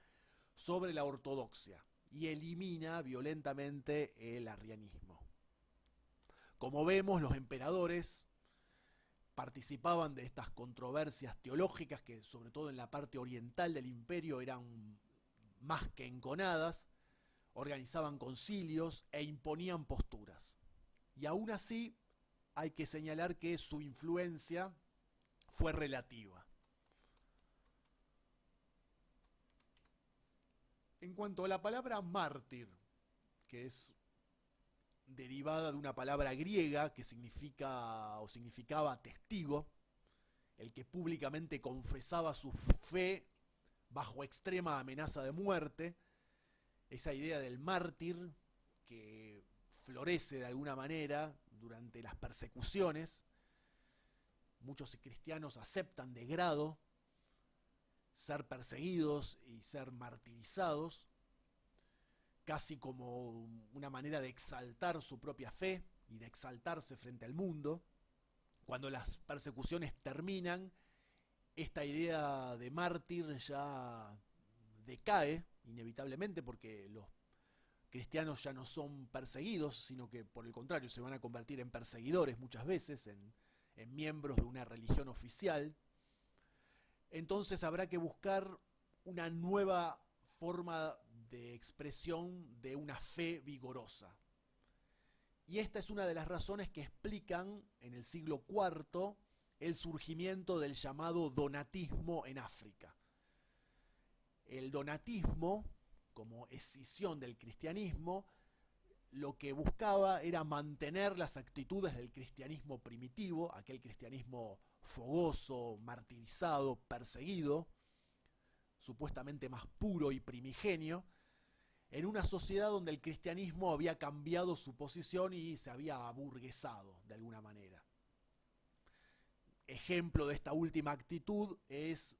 Speaker 1: sobre la ortodoxia, y elimina violentamente el arrianismo. Como vemos, los emperadores participaban de estas controversias teológicas que, sobre todo en la parte oriental del imperio, eran más que enconadas, organizaban concilios e imponían posturas. Y aún así hay que señalar que su influencia fue relativa. En cuanto a la palabra mártir, que es derivada de una palabra griega que significaba testigo, el que públicamente confesaba su fe bajo extrema amenaza de muerte, esa idea del mártir que florece de alguna manera durante las persecuciones. Muchos cristianos aceptan de grado ser perseguidos y ser martirizados, casi como una manera de exaltar su propia fe y de exaltarse frente al mundo. Cuando las persecuciones terminan, esta idea de mártir ya decae inevitablemente, porque los cristianos ya no son perseguidos, sino que por el contrario se van a convertir en perseguidores muchas veces, en miembros de una religión oficial. Entonces habrá que buscar una nueva forma de expresión de una fe vigorosa. Y esta es una de las razones que explican en el siglo IV el surgimiento del llamado donatismo en África. El donatismo, como escisión del cristianismo, lo que buscaba era mantener las actitudes del cristianismo primitivo, aquel cristianismo fogoso, martirizado, perseguido, supuestamente más puro y primigenio, en una sociedad donde el cristianismo había cambiado su posición y se había aburguesado de alguna manera. Ejemplo de esta última actitud es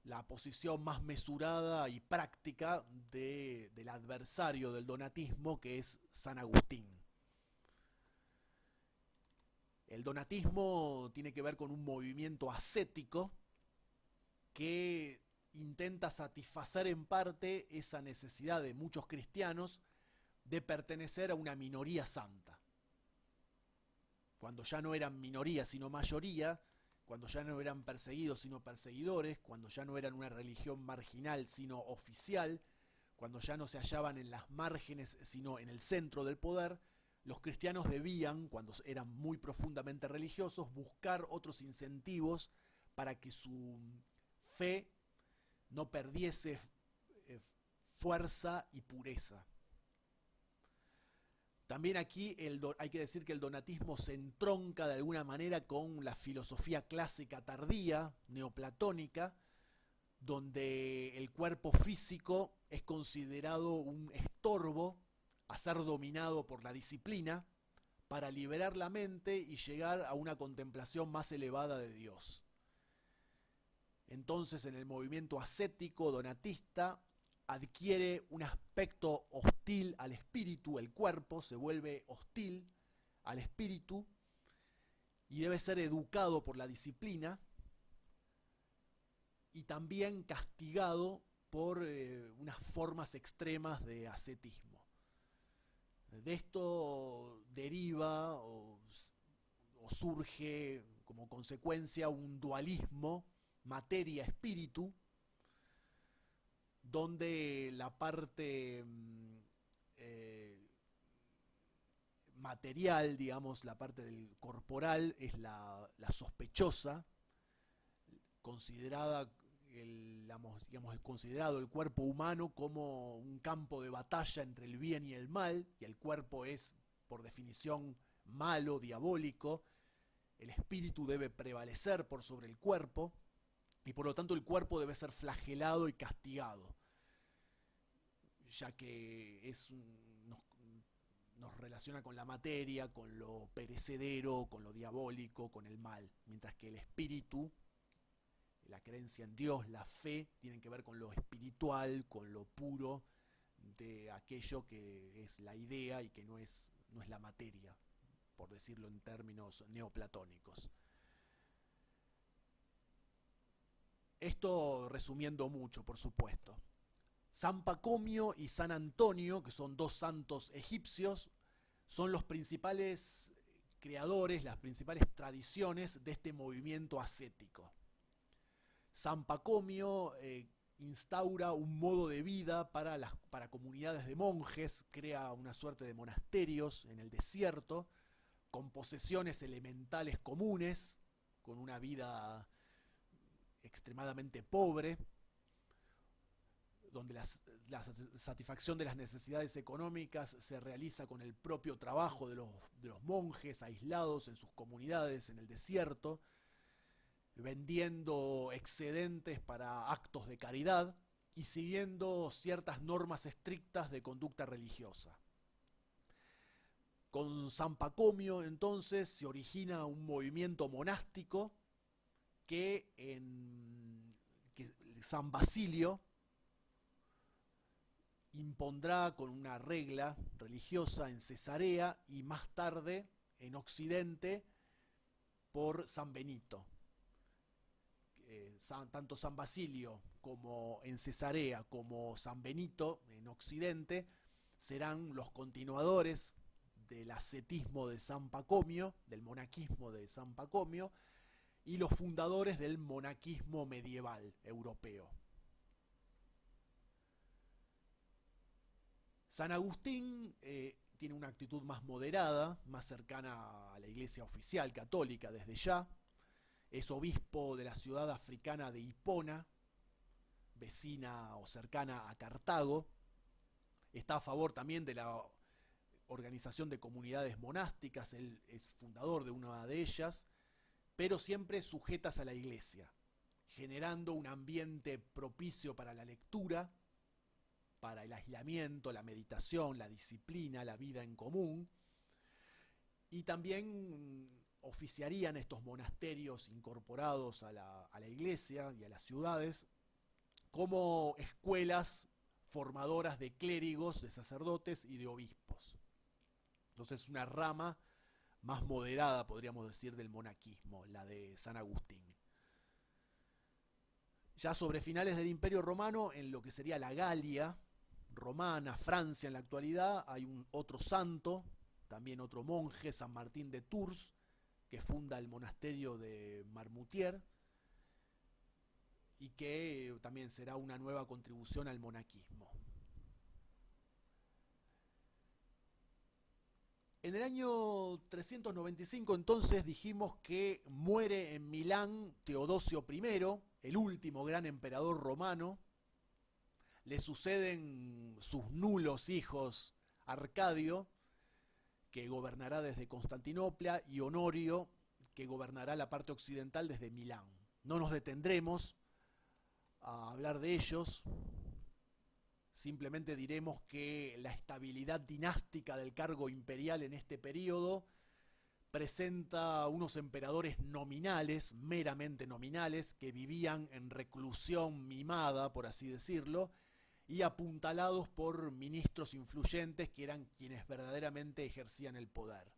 Speaker 1: la posición más mesurada y práctica del adversario del donatismo, que es San Agustín. El donatismo tiene que ver con un movimiento ascético que intenta satisfacer en parte esa necesidad de muchos cristianos de pertenecer a una minoría santa. Cuando ya no eran minoría sino mayoría, cuando ya no eran perseguidos sino perseguidores, cuando ya no eran una religión marginal sino oficial, cuando ya no se hallaban en las márgenes sino en el centro del poder, los cristianos debían, cuando eran muy profundamente religiosos, buscar otros incentivos para que su fe no perdiese fuerza y pureza. También aquí hay que decir que el donatismo se entronca de alguna manera con la filosofía clásica tardía, neoplatónica, donde el cuerpo físico es considerado un estorbo a ser dominado por la disciplina para liberar la mente y llegar a una contemplación más elevada de Dios. Entonces, en el movimiento ascético donatista adquiere un aspecto hostil al espíritu, el cuerpo se vuelve hostil al espíritu y debe ser educado por la disciplina y también castigado por unas formas extremas de ascetismo. De esto deriva o surge como consecuencia un dualismo materia-espíritu, donde la parte material, digamos, la parte del corporal es la sospechosa, considerada considerado el cuerpo humano como un campo de batalla entre el bien y el mal, y el cuerpo es, por definición, malo, diabólico. El espíritu debe prevalecer por sobre el cuerpo, y por lo tanto el cuerpo debe ser flagelado y castigado, ya que nos relaciona con la materia, con lo perecedero, con lo diabólico, con el mal, mientras que el espíritu, la creencia en Dios, la fe, tienen que ver con lo espiritual, con lo puro de aquello que es la idea y que no es la materia, por decirlo en términos neoplatónicos. Esto resumiendo mucho, por supuesto. San Pacomio y San Antonio, que son dos santos egipcios, son los principales creadores, las principales tradiciones de este movimiento ascético. San Pacomio instaura un modo de vida para comunidades de monjes, crea una suerte de monasterios en el desierto, con posesiones elementales comunes, con una vida extremadamente pobre, donde la satisfacción de las necesidades económicas se realiza con el propio trabajo de los monjes aislados en sus comunidades en el desierto, vendiendo excedentes para actos de caridad y siguiendo ciertas normas estrictas de conducta religiosa. Con San Pacomio, entonces, se origina un movimiento monástico que San Basilio impondrá con una regla religiosa en Cesarea y más tarde en Occidente por San Benito. Tanto San Basilio como en Cesarea como San Benito en Occidente serán los continuadores del ascetismo de San Pacomio, del monaquismo de San Pacomio, y los fundadores del monaquismo medieval europeo. San Agustín tiene una actitud más moderada, más cercana a la Iglesia oficial católica desde ya. Es obispo de la ciudad africana de Hipona, vecina o cercana a Cartago. Está a favor también de la organización de comunidades monásticas, él es fundador de una de ellas, pero siempre sujetas a la iglesia, generando un ambiente propicio para la lectura, para el aislamiento, la meditación, la disciplina, la vida en común. Y también oficiarían estos monasterios incorporados a la iglesia y a las ciudades como escuelas formadoras de clérigos, de sacerdotes y de obispos. Entonces, una rama más moderada, podríamos decir, del monaquismo, la de San Agustín. Ya sobre finales del Imperio Romano, en lo que sería la Galia romana, Francia en la actualidad, hay otro santo, también otro monje, San Martín de Tours, que funda el monasterio de Marmoutier y que también será una nueva contribución al monaquismo. En el año 395 entonces dijimos que muere en Milán Teodosio I, el último gran emperador romano. Le suceden sus nulos hijos Arcadio, que gobernará desde Constantinopla, y Honorio, que gobernará la parte occidental desde Milán. No nos detendremos a hablar de ellos, simplemente diremos que la estabilidad dinástica del cargo imperial en este periodo presenta unos emperadores nominales, meramente nominales, que vivían en reclusión mimada, por así decirlo, y apuntalados por ministros influyentes que eran quienes verdaderamente ejercían el poder.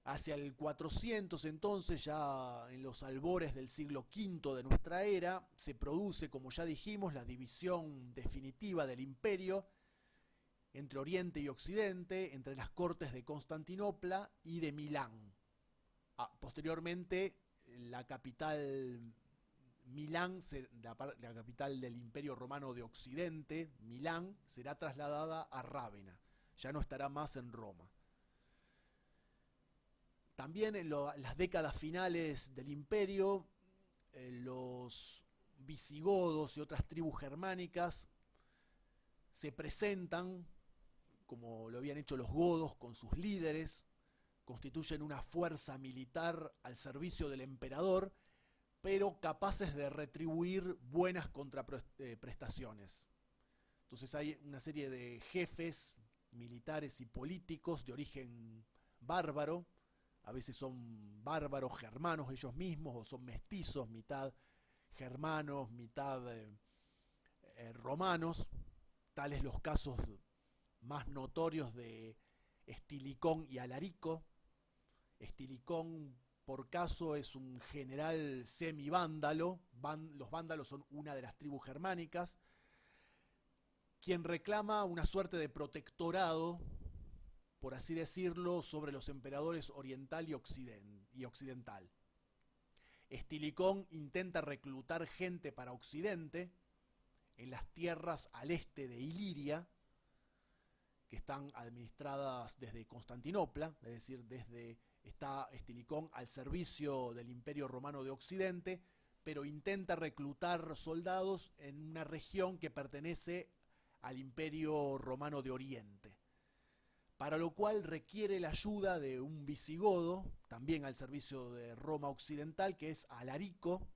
Speaker 1: Hacia el 400 entonces, ya en los albores del siglo V de nuestra era, se produce, como ya dijimos, la división definitiva del imperio entre Oriente y Occidente, entre las cortes de Constantinopla y de Milán. Posteriormente, la capital Milán, la capital del Imperio Romano de Occidente, Milán, será trasladada a Rávena, ya no estará más en Roma. También en las décadas finales del imperio, los visigodos y otras tribus germánicas se presentan, como lo habían hecho los godos con sus líderes, constituyen una fuerza militar al servicio del emperador, pero capaces de retribuir buenas contraprestaciones. Entonces hay una serie de jefes militares y políticos de origen bárbaro, a veces son bárbaros germanos ellos mismos, o son mestizos, mitad germanos, mitad romanos, tales los casos más notorios de Estilicón y Alarico. Estilicón, por caso, es un general semi-vándalo, los vándalos son una de las tribus germánicas, quien reclama una suerte de protectorado, por así decirlo, sobre los emperadores oriental y occidental. Estilicón intenta reclutar gente para Occidente, en las tierras al este de Iliria, que están administradas desde Constantinopla, es decir, está Estilicón al servicio del Imperio Romano de Occidente, pero intenta reclutar soldados en una región que pertenece al Imperio Romano de Oriente, para lo cual requiere la ayuda de un visigodo, también al servicio de Roma Occidental, que es Alarico,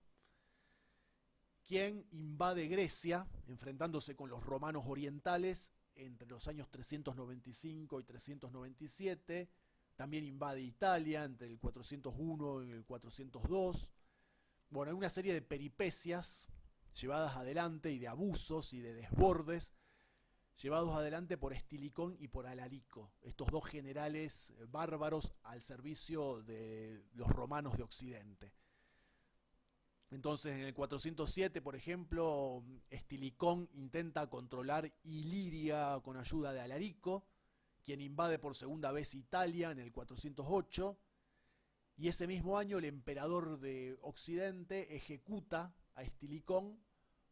Speaker 1: quien invade Grecia, enfrentándose con los romanos orientales entre los años 395 y 397, también invade Italia entre el 401 y el 402. Bueno, hay una serie de peripecias llevadas adelante y de abusos y de desbordes llevados adelante por Estilicón y por Alarico, estos dos generales bárbaros al servicio de los romanos de Occidente. Entonces, en el 407, por ejemplo, Estilicón intenta controlar Iliria con ayuda de Alarico, quien invade por segunda vez Italia en el 408, y ese mismo año el emperador de Occidente ejecuta a Estilicón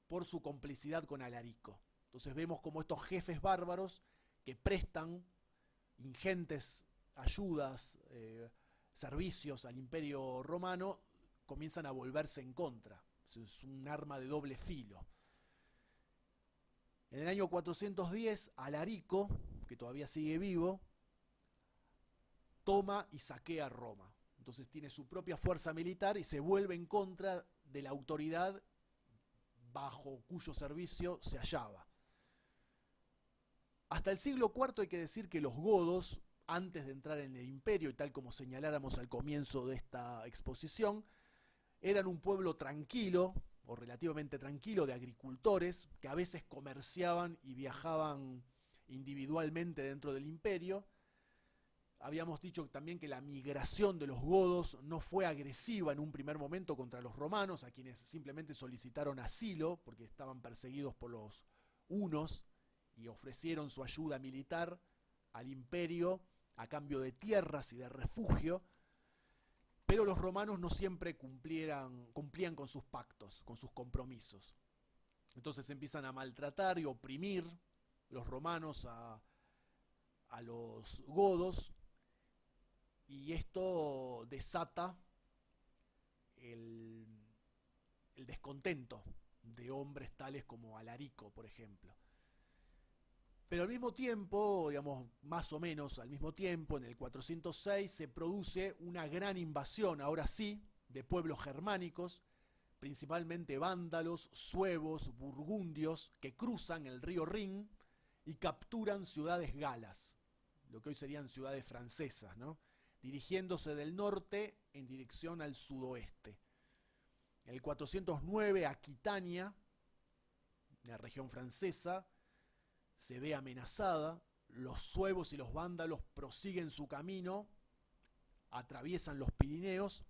Speaker 1: por su complicidad con Alarico. Entonces vemos como estos jefes bárbaros que prestan ingentes ayudas, servicios al Imperio Romano, comienzan a volverse en contra Es un arma de doble filo. En el año 410, Alarico, que todavía sigue vivo, toma y saquea Roma. Entonces tiene su propia fuerza militar y se vuelve en contra de la autoridad bajo cuyo servicio se hallaba. Hasta el siglo IV hay que decir que los godos, antes de entrar en el imperio, y tal como señaláramos al comienzo de esta exposición, eran un pueblo tranquilo, o relativamente tranquilo, de agricultores, que a veces comerciaban y viajaban individualmente dentro del imperio. Habíamos dicho también que la migración de los godos no fue agresiva en un primer momento contra los romanos, a quienes simplemente solicitaron asilo porque estaban perseguidos por los hunos y ofrecieron su ayuda militar al imperio a cambio de tierras y de refugio, pero los romanos no siempre cumplían con sus pactos, con sus compromisos. Entonces empiezan a maltratar y oprimir los romanos a los godos, y esto desata el descontento de hombres tales como Alarico, por ejemplo. Pero al mismo tiempo, digamos, más o menos al mismo tiempo, en el 406 se produce una gran invasión, ahora sí, de pueblos germánicos, principalmente vándalos, suevos, burgundios, que cruzan el río Rin y capturan ciudades galas, lo que hoy serían ciudades francesas, ¿no?, dirigiéndose del norte en dirección al sudoeste. En el 409, Aquitania, la región francesa, se ve amenazada. Los suevos y los vándalos prosiguen su camino, atraviesan los Pirineos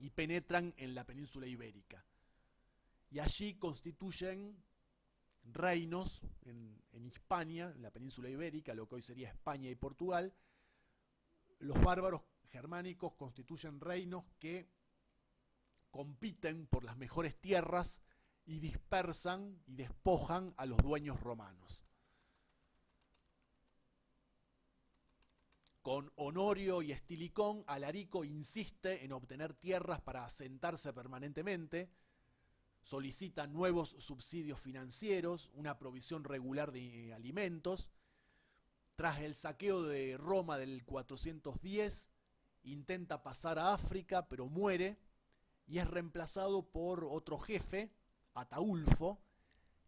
Speaker 1: y penetran en la península ibérica. Y allí constituyen reinos en Hispania, en la península ibérica, lo que hoy sería España y Portugal. Los bárbaros germánicos constituyen reinos que compiten por las mejores tierras y dispersan y despojan a los dueños romanos. Con Honorio y Estilicón, Alarico insiste en obtener tierras para asentarse permanentemente, solicita nuevos subsidios financieros, una provisión regular de alimentos. Tras el saqueo de Roma del 410, intenta pasar a África, pero muere y es reemplazado por otro jefe, Ataulfo,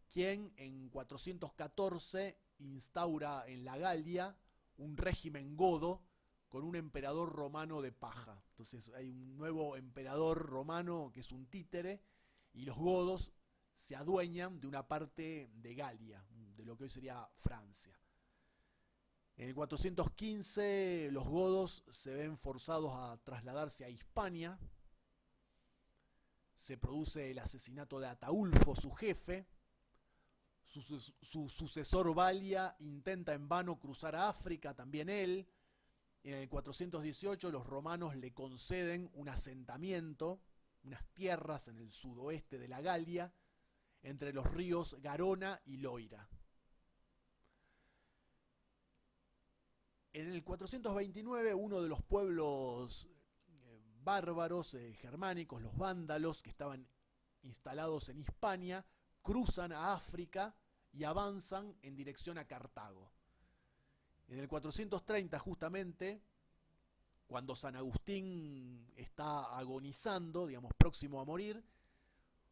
Speaker 1: quien en 414 instaura en la Galia un régimen godo con un emperador romano de paja. Entonces hay un nuevo emperador romano que es un títere, y los godos se adueñan de una parte de Galia, de lo que hoy sería Francia. En el 415 los godos se ven forzados a trasladarse a Hispania. Se produce el asesinato de Ataulfo, su jefe. Su sucesor Balia intenta en vano cruzar a África, también él. En el 418 los romanos le conceden un asentamiento, unas tierras en el sudoeste de la Galia, entre los ríos Garona y Loira. En el 429 uno de los pueblos bárbaros germánicos, los vándalos, que estaban instalados en Hispania, cruzan a África y avanzan en dirección a Cartago. En el 430, justamente, cuando San Agustín está agonizando, digamos, próximo a morir,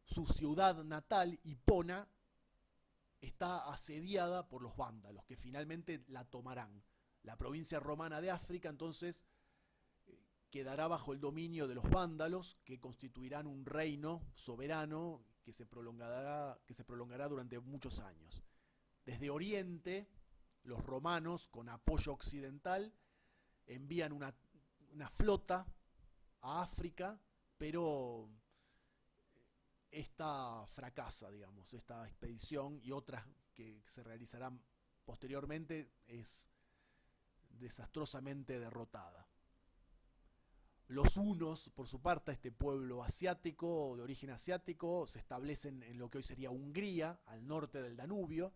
Speaker 1: su ciudad natal, Hipona, está asediada por los vándalos, que finalmente la tomarán. La provincia romana de África, entonces, quedará bajo el dominio de los vándalos, que constituirán un reino soberano que se prolongará durante muchos años. Desde Oriente, los romanos, con apoyo occidental, envían una flota a África, pero esta fracasa, digamos, esta expedición y otras que se realizarán posteriormente es desastrosamente derrotada. Los hunos, por su parte, este pueblo asiático, de origen asiático, se establecen en lo que hoy sería Hungría, al norte del Danubio,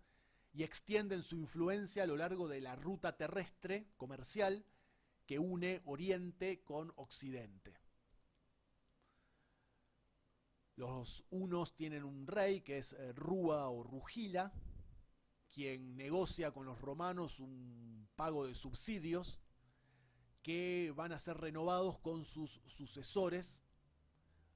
Speaker 1: y extienden su influencia a lo largo de la ruta terrestre comercial que une Oriente con Occidente. Los hunos tienen un rey que es Rúa o Rugila, quien negocia con los romanos un pago de subsidios que van a ser renovados con sus sucesores,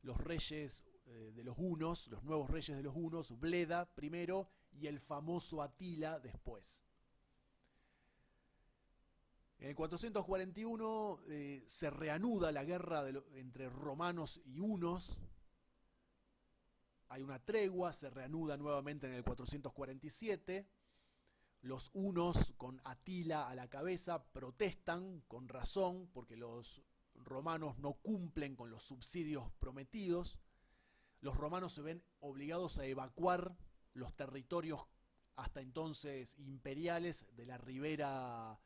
Speaker 1: los reyes de los hunos, los nuevos reyes de los hunos, Bleda primero y el famoso Atila después. En el 441 se reanuda la guerra entre romanos y hunos. Hay una tregua, se reanuda nuevamente en el 447. Los hunos, con Atila a la cabeza, protestan con razón porque los romanos no cumplen con los subsidios prometidos. Los romanos se ven obligados a evacuar los territorios hasta entonces imperiales de la ribera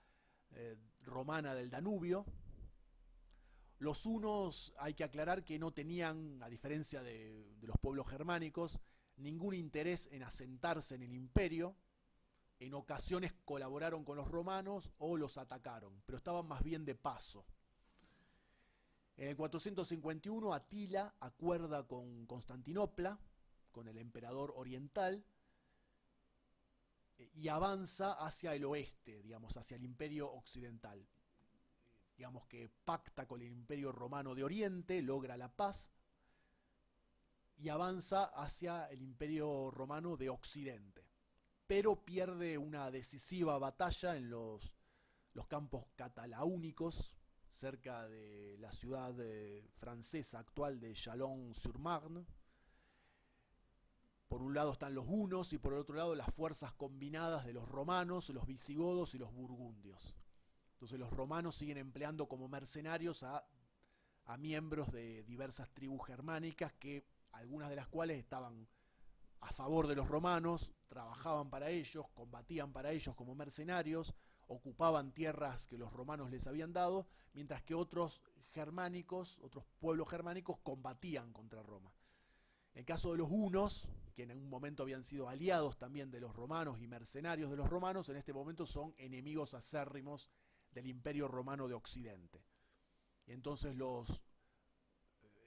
Speaker 1: romana del Danubio. Los hunos, hay que aclarar que no tenían, a diferencia de los pueblos germánicos, ningún interés en asentarse en el imperio. En ocasiones colaboraron con los romanos o los atacaron, pero estaban más bien de paso. En el 451 Atila acuerda con Constantinopla, con el emperador oriental, y avanza hacia el oeste, digamos, hacia el imperio occidental. Digamos que pacta con el imperio romano de Oriente, logra la paz, y avanza hacia el imperio romano de Occidente. Pero pierde una decisiva batalla en los campos catalaúnicos, cerca de la ciudad francesa actual de Chalon-sur-Marne. Por un lado están los hunos y por el otro lado las fuerzas combinadas de los romanos, los visigodos y los burgundios. Entonces los romanos siguen empleando como mercenarios a miembros de diversas tribus germánicas, que algunas de las cuales estaban a favor de los romanos, trabajaban para ellos, combatían para ellos como mercenarios, ocupaban tierras que los romanos les habían dado, mientras que otros pueblos germánicos combatían contra Roma. En el caso de los hunos, que en un momento habían sido aliados también de los romanos y mercenarios de los romanos, en este momento son enemigos acérrimos del Imperio Romano de Occidente. Y entonces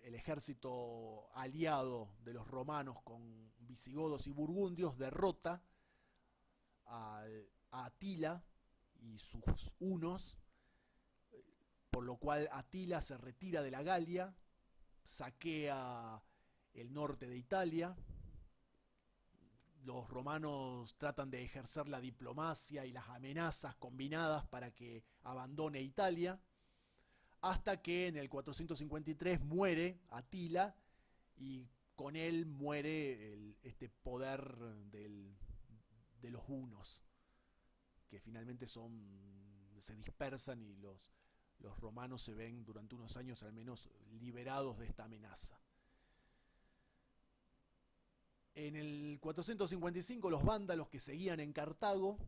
Speaker 1: el ejército aliado de los romanos con visigodos y burgundios derrota a Atila y sus hunos, por lo cual Atila se retira de la Galia, saquea el norte de Italia. Los romanos tratan de ejercer la diplomacia y las amenazas combinadas para que abandone Italia, hasta que en el 453 muere Atila y con él muere este poder de los hunos, que finalmente se dispersan y los romanos se ven durante unos años al menos liberados de esta amenaza. En el 455 los vándalos, que seguían en Cartago,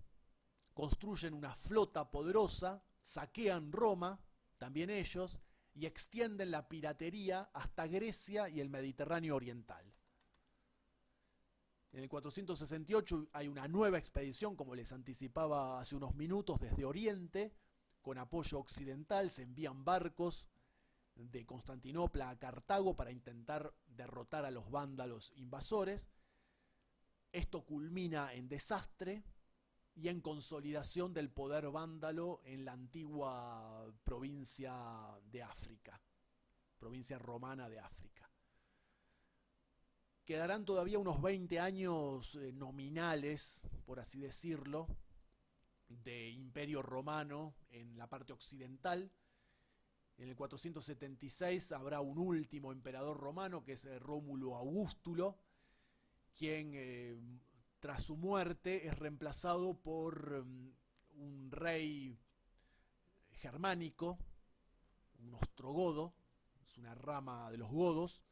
Speaker 1: construyen una flota poderosa, saquean Roma, también ellos, y extienden la piratería hasta Grecia y el Mediterráneo oriental. En el 468 hay una nueva expedición, como les anticipaba hace unos minutos, desde Oriente, con apoyo occidental. Se envían barcos de Constantinopla a Cartago para intentar derrotar a los vándalos invasores. Esto culmina en desastre y en consolidación del poder vándalo en la antigua provincia de África, provincia romana de África. Quedarán todavía unos 20 años nominales, por así decirlo, de imperio romano en la parte occidental. En el 476 habrá un último emperador romano, que es Rómulo Augustulo, quien tras su muerte es reemplazado por un rey germánico, un ostrogodo, es una rama de los godos,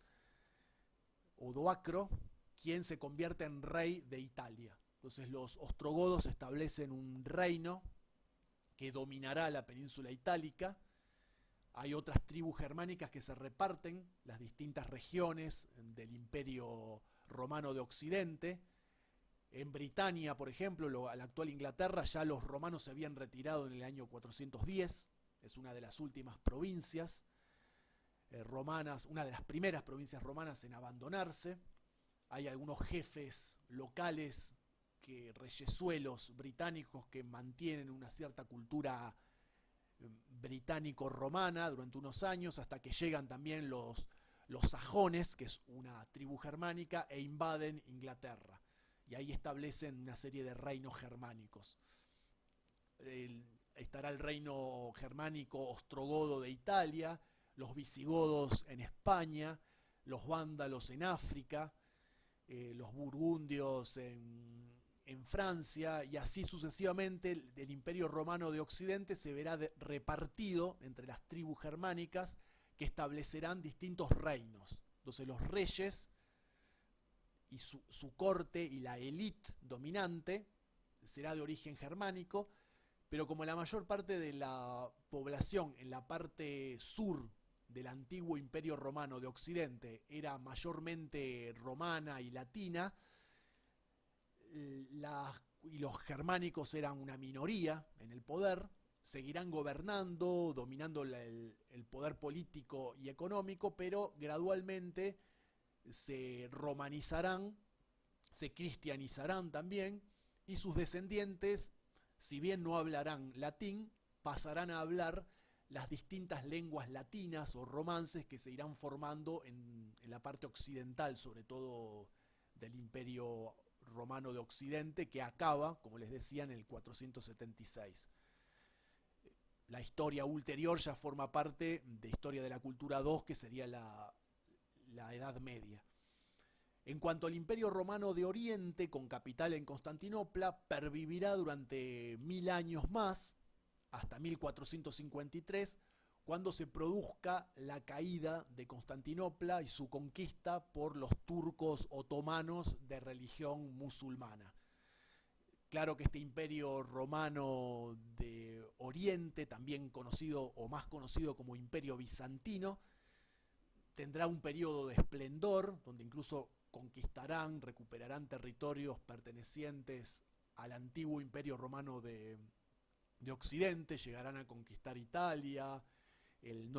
Speaker 1: Odoacro, quien se convierte en rey de Italia. Entonces los ostrogodos establecen un reino que dominará la península itálica. Hay otras tribus germánicas que se reparten las distintas regiones del Imperio Romano de Occidente. En Britania, por ejemplo, la actual Inglaterra, ya los romanos se habían retirado en el año 410, es una de las últimas provincias. romanas, una de las primeras provincias romanas en abandonarse. Hay algunos jefes locales, reyesuelos británicos, que mantienen una cierta cultura británico-romana durante unos años, hasta que llegan también los sajones, que es una tribu germánica, e invaden Inglaterra. Y ahí establecen una serie de reinos germánicos. Estará el reino germánico ostrogodo de Italia, los visigodos en España, los vándalos en África, los burgundios en Francia, y así sucesivamente. El Imperio Romano de Occidente se verá repartido entre las tribus germánicas, que establecerán distintos reinos. Entonces los reyes y su corte y la élite dominante será de origen germánico, pero como la mayor parte de la población en la parte sur del antiguo Imperio Romano de Occidente era mayormente romana y latina, y los germánicos eran una minoría en el poder, seguirán gobernando, dominando el poder político y económico, pero gradualmente se romanizarán, se cristianizarán también, y sus descendientes, si bien no hablarán latín, pasarán a hablar las distintas lenguas latinas o romances que se irán formando en la parte occidental, sobre todo del Imperio Romano de Occidente, que acaba, como les decía, en el 476. La historia ulterior ya forma parte de Historia de la Cultura 2, que sería la Edad Media. En cuanto al Imperio Romano de Oriente, con capital en Constantinopla, pervivirá durante 1000 años más, hasta 1453, cuando se produzca la caída de Constantinopla y su conquista por los turcos otomanos de religión musulmana. Claro que este Imperio Romano de Oriente, también conocido o más conocido como Imperio Bizantino, tendrá un periodo de esplendor, donde incluso conquistarán, recuperarán territorios pertenecientes al antiguo Imperio Romano de Occidente, llegarán a conquistar Italia, el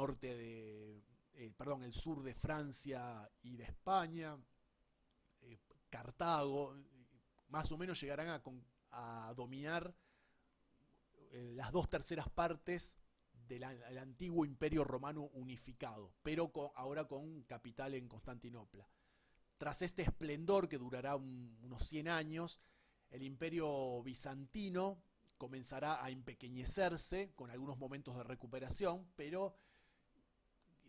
Speaker 1: sur de Francia y de España, Cartago. Más o menos llegarán a dominar las 2/3 partes del antiguo Imperio Romano unificado, pero ahora con capital en Constantinopla. Tras este esplendor, que durará unos 100 años, el Imperio Bizantino comenzará a empequeñecerse, con algunos momentos de recuperación, pero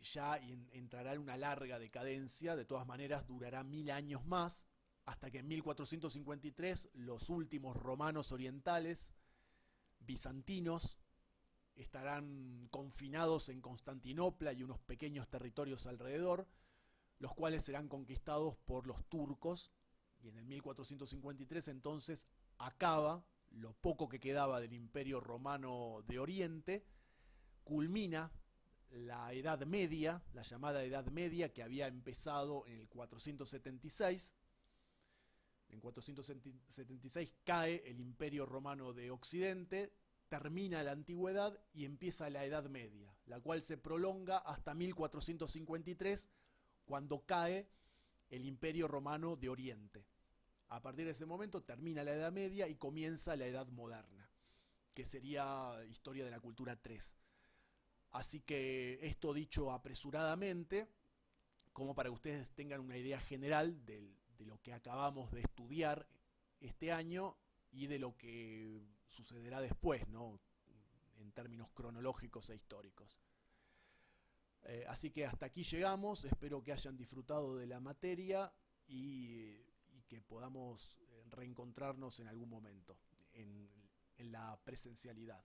Speaker 1: ya entrará en una larga decadencia. De todas maneras, durará 1000 años más, hasta que en 1453 los últimos romanos orientales bizantinos estarán confinados en Constantinopla y unos pequeños territorios alrededor, los cuales serán conquistados por los turcos, y en el 1453 entonces acaba lo poco que quedaba del Imperio Romano de Oriente, culmina la Edad Media, la llamada Edad Media, que había empezado en el 476. En 476 cae el Imperio Romano de Occidente, termina la Antigüedad y empieza la Edad Media, la cual se prolonga hasta 1453, cuando cae el Imperio Romano de Oriente. A partir de ese momento termina la Edad Media y comienza la Edad Moderna, que sería Historia de la Cultura 3. Así que esto dicho apresuradamente, como para que ustedes tengan una idea general de lo que acabamos de estudiar este año y de lo que sucederá después, ¿no?, en términos cronológicos e históricos. Así que hasta aquí llegamos. Espero que hayan disfrutado de la materia y que podamos reencontrarnos en algún momento en la presencialidad.